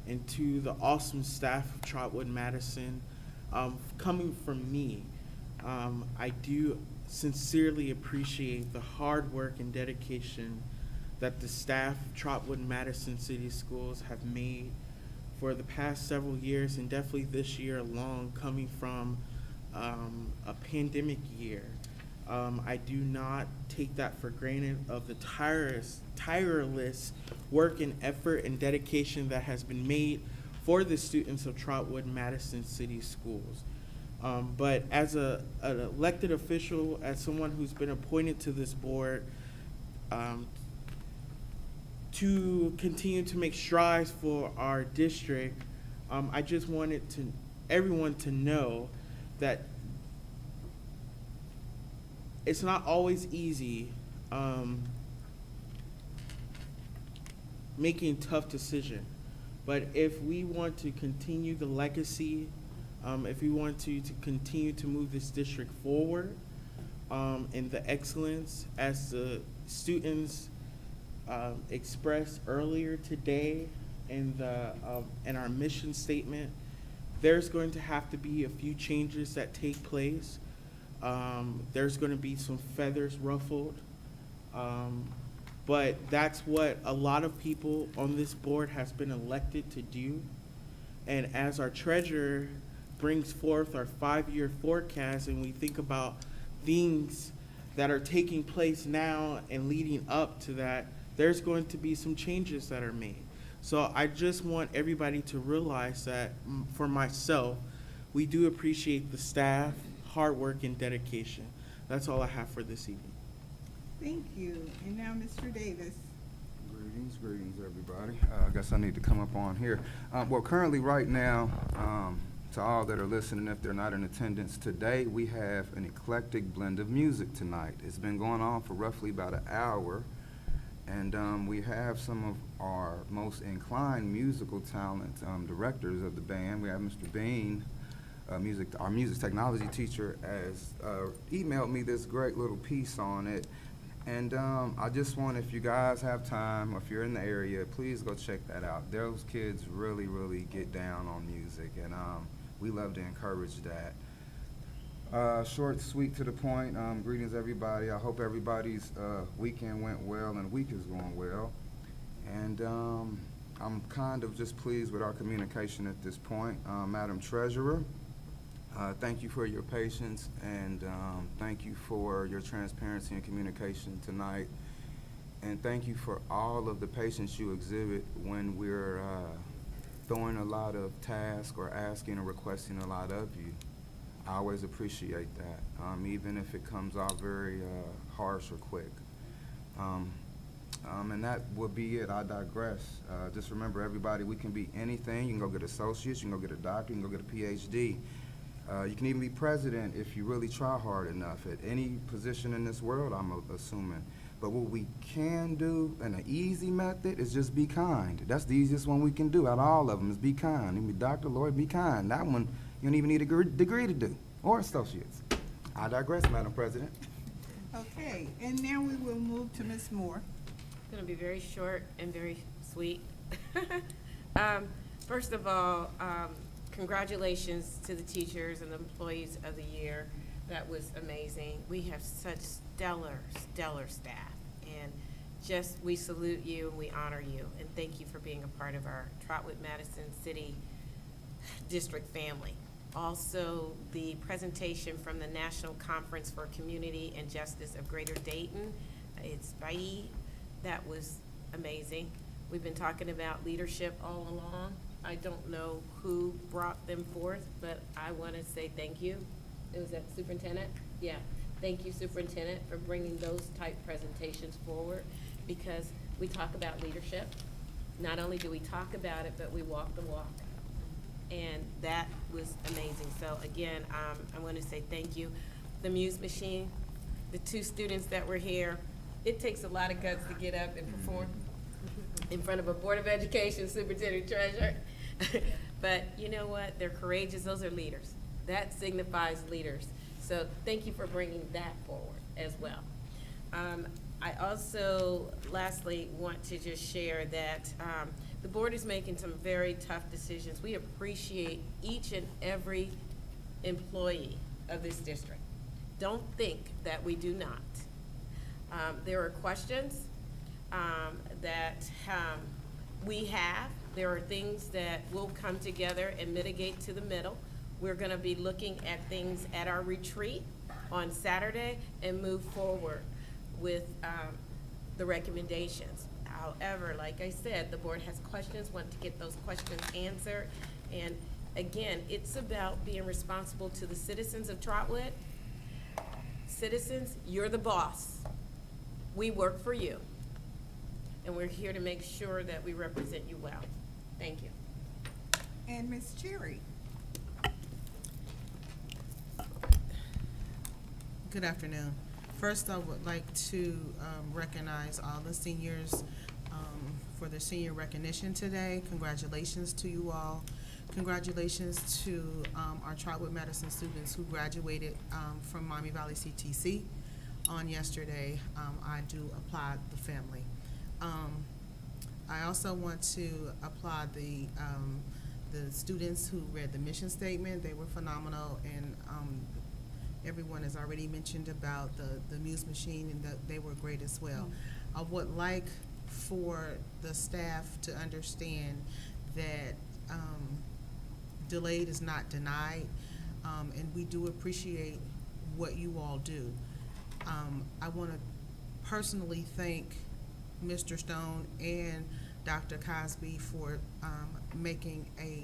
and to the awesome staff of Trotwood-Madison, coming from me, I do sincerely appreciate the hard work and dedication that the staff of Trotwood-Madison City Schools have made for the past several years, and definitely this year alone, coming from a pandemic year. I do not take that for granted of the tireless work and effort and dedication that has been made for the students of Trotwood-Madison City Schools. But as an elected official, as someone who's been appointed to this board, to continue to make strides for our district, I just wanted everyone to know that it's not always easy making tough decisions. But if we want to continue the legacy, if we want to continue to move this district forward in the excellence as the students expressed earlier today in our mission statement, there's going to have to be a few changes that take place. There's going to be some feathers ruffled, but that's what a lot of people on this board has been elected to do. And as our treasurer brings forth our 5-year forecast and we think about things that are taking place now and leading up to that, there's going to be some changes that are made. So I just want everybody to realize that for myself, we do appreciate the staff, hard work, and dedication. That's all I have for this evening. Thank you. And now Mr. Davis. Greetings, everybody. I guess I need to come up on here. Well, currently, right now, to all that are listening, if they're not in attendance today, we have an eclectic blend of music tonight. It's been going on for roughly about an hour, and we have some of our most inclined musical talent directors of the band. We have Mr. Bean, our music technology teacher, has emailed me this great little piece on it. And I just want, if you guys have time, or if you're in the area, please go check that out. Those kids really, really get down on music, and we love to encourage that. Short, sweet, to the point. Greetings, everybody. I hope everybody's weekend went well and week is going well. And I'm kind of just pleased with our communication at this point. Madam Treasurer, thank you for your patience, and thank you for your transparency and communication tonight. And thank you for all of the patience you exhibit when we're throwing a lot of tasks or asking or requesting a lot of you. I always appreciate that, even if it comes out very harsh or quick. And that would be it. I digress. Just remember, everybody, we can be anything. You can go get associates, you can go get a doctor, you can go get a PhD. You can even be president if you really try hard enough at any position in this world, I'm assuming. But what we can do, and an easy method, is just be kind. That's the easiest one we can do out of all of them, is be kind. You can be doctor, lawyer, be kind. That one, you don't even need a degree to do, or associates. I digress, Madam President. Okay, and now we will move to Ms. Moore. It's going to be very short and very sweet. First of all, congratulations to the teachers and the employees of the year. That was amazing. We have such stellar staff, and just, we salute you and we honor you, and thank you for being a part of our Trotwood-Madison City District family. Also, the presentation from the National Conference for Community and Justice of Greater Dayton, it's Spidey, that was amazing. We've been talking about leadership all along. I don't know who brought them forth, but I want to say thank you. It was that Superintendent? Yeah. Thank you, Superintendent, for bringing those type presentations forward, because we talk about leadership. Not only do we talk about it, but we walk the walk. And that was amazing. So again, I want to say thank you. The Muse Machine, the 2 students that were here, it takes a lot of guts to get up and perform in front of a Board of Education, Superintendent, Treasurer. But you know what? They're courageous. Those are leaders. That signifies leaders. So thank you for bringing that forward as well. I also, lastly, want to just share that the board is making some very tough decisions. We appreciate each and every employee of this district. Don't think that we do not. There are questions that we have. There are things that will come together and mitigate to the middle. We're going to be looking at things at our retreat on Saturday and move forward with the recommendations. However, like I said, the board has questions, want to get those questions answered. And again, it's about being responsible to the citizens of Trotwood. Citizens, you're the boss. We work for you. And we're here to make sure that we represent you well. Thank you. And Ms. Cherry. Good afternoon. First, I would like to recognize all the seniors for their senior recognition today. Congratulations to you all. Congratulations to our Trotwood-Madison students who graduated from Miami Valley CTC on yesterday. I do applaud the family. I also want to applaud the students who read the mission statement. They were phenomenal, and everyone has already mentioned about the Muse Machine, and that they were great as well. I would like for the staff to understand that delayed is not denied, and we do appreciate what you all do. I want to personally thank Mr. Stone and Dr. Cosby for making a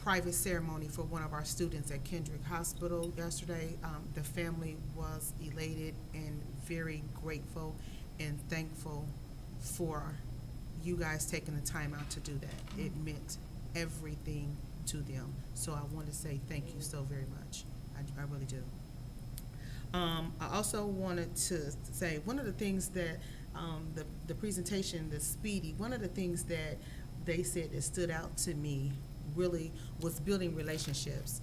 private ceremony for one of our students at Kendrick Hospital yesterday. The family was elated and very grateful and thankful for you guys taking the time out to do that. It meant everything to them. So I want to say thank you so very much. I really do. I also wanted to say one of the things that the presentation, the Speedy, one of the things that they said that stood out to me really was building relationships.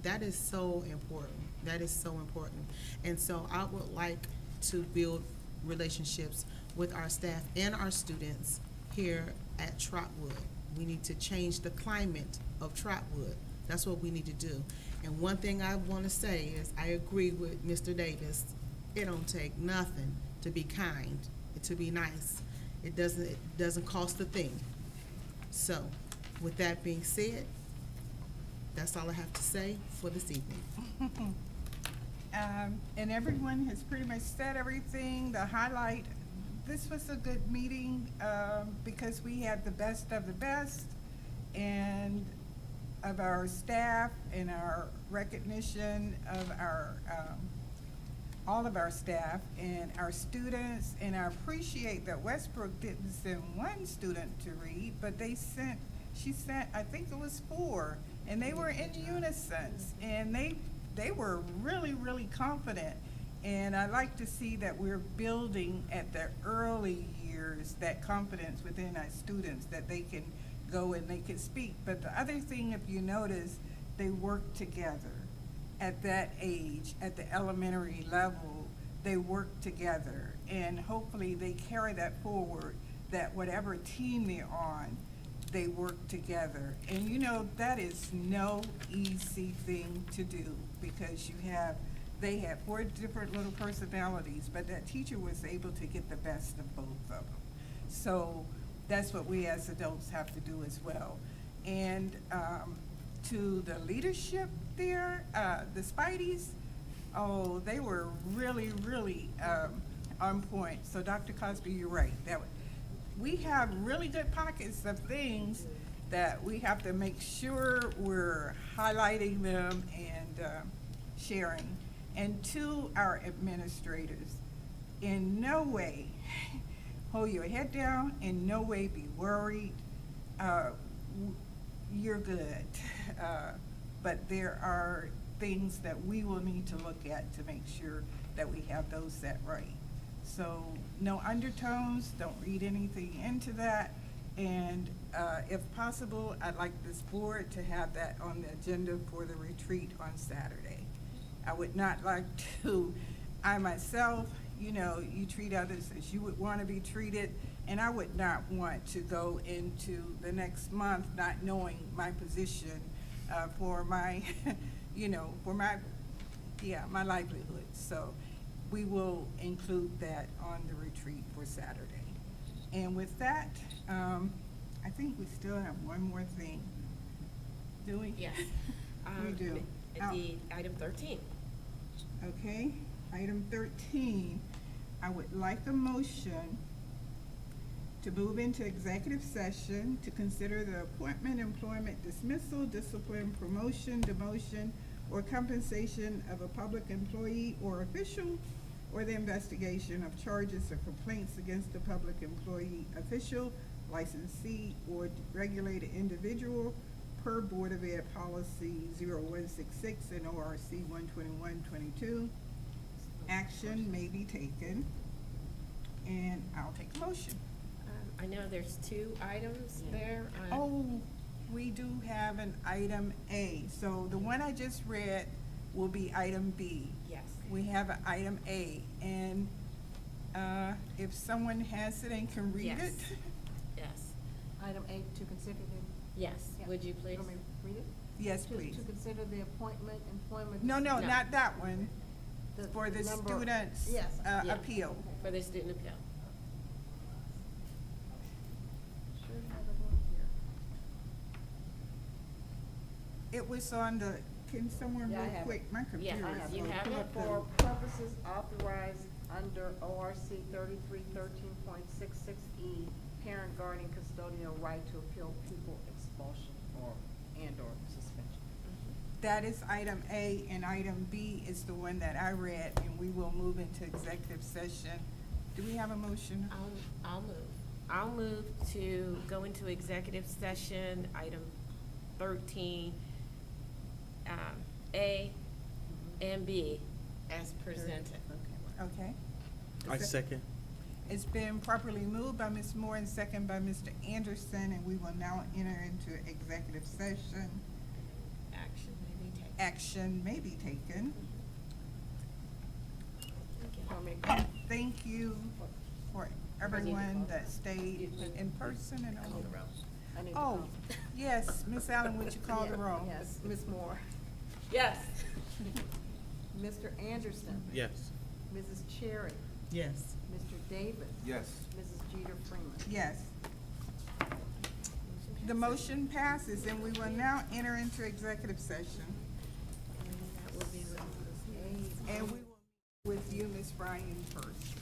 That is so important. That is so important. And so I would like to build relationships with our staff and our students here at Trotwood. We need to change the climate of Trotwood. That's what we need to do. And one thing I want to say is I agree with Mr. Davis. It don't take nothing to be kind, to be nice. It doesn't cost a thing. So, with that being said, that's all I have to say for this evening. And everyone has pretty much said everything. The highlight, this was a good meeting because we had the best of the best and of our staff and our recognition of our all of our staff and our students. And I appreciate that Westbrook didn't send one student to read, but she sent, I think it was 4, and they were in unison, and they were really, really confident. And I like to see that we're building at the early years that confidence within our students, that they can go and they can speak. But the other thing, if you notice, they work together at that age, at the elementary level. They work together, and hopefully they carry that forward, that whatever team they're on, they work together. And you know, that is no easy thing to do, because they have 4 different little personalities, but that teacher was able to get the best of both of them. So that's what we as adults have to do as well. And to the leadership there, the Spideys, oh, they were really, really on point. So Dr. Cosby, you're right. We have really good pockets of things that we have to make sure we're highlighting them and sharing. And to our administrators, in no way hold your head down, in no way be worried. You're good. But there are things that we will need to look at to make sure that we have those set right. So no undertones, don't read anything into that. And if possible, I'd like this board to have that on the agenda for the retreat on Saturday. I would not like to, I myself, you know, you treat others as you would want to be treated, and I would not want to go into the next month not knowing my position for my, you know, for my livelihood. So we will include that on the retreat for Saturday. And with that, I think we still have one more thing. Do we? Yes. We do. Indeed, item 13. Okay, item 13, I would like a motion to move into executive session to consider the appointment, employment, dismissal, discipline, promotion, demotion, or compensation of a public employee or official, or the investigation of charges or complaints against a public employee, official, licensee, or regulated individual per Board of Ed Policy 0166 and ORC 12122. Action may be taken, and I'll take a motion. I know there's 2 items there. Oh, we do have an item A. So the one I just read will be item B. Yes. We have an item A, and if someone has it and can read Yes. it. Yes. Item 8, to consider the. Yes, Yeah. would you please? Want me to read it? Yes, To- please. To consider the appointment, employment. No, No. not that one. the For the number- students' Yes. Yeah. appeal. For the student appeal. Should have it on here. It was on the, can someone Yeah, I real have quick, my computer Yeah, is. you gonna have pull it? up the- For purposes authorized under ORC 3313.66E, parent, guardian, custodial right to appeal pupil expulsion and/or suspension. That is item A, and item B is the one that I read, and we will move into executive session. Do we have a motion? I'll move. I'll move to go into executive session, item 13, A and B as presented. Okay. I second. It's been properly moved by Ms. Moore and second by Mr. Anderson, and we will now enter into executive session. Action may be taken. Action may be taken. Thank you for everyone that stayed in person and on. I need to Oh, call. yes, Ms. Allen, would you call the roll? Yes, Ms. Moore. Yes. Mr. Anderson. Yes. Mrs. Cherry. Yes. Mr. Davis. Yes. Mrs. Jeter Freeman. Yes. The motion passes, and we will now enter into executive session. That will be with Ms. And we will meet with you, Ms. Bryan, first.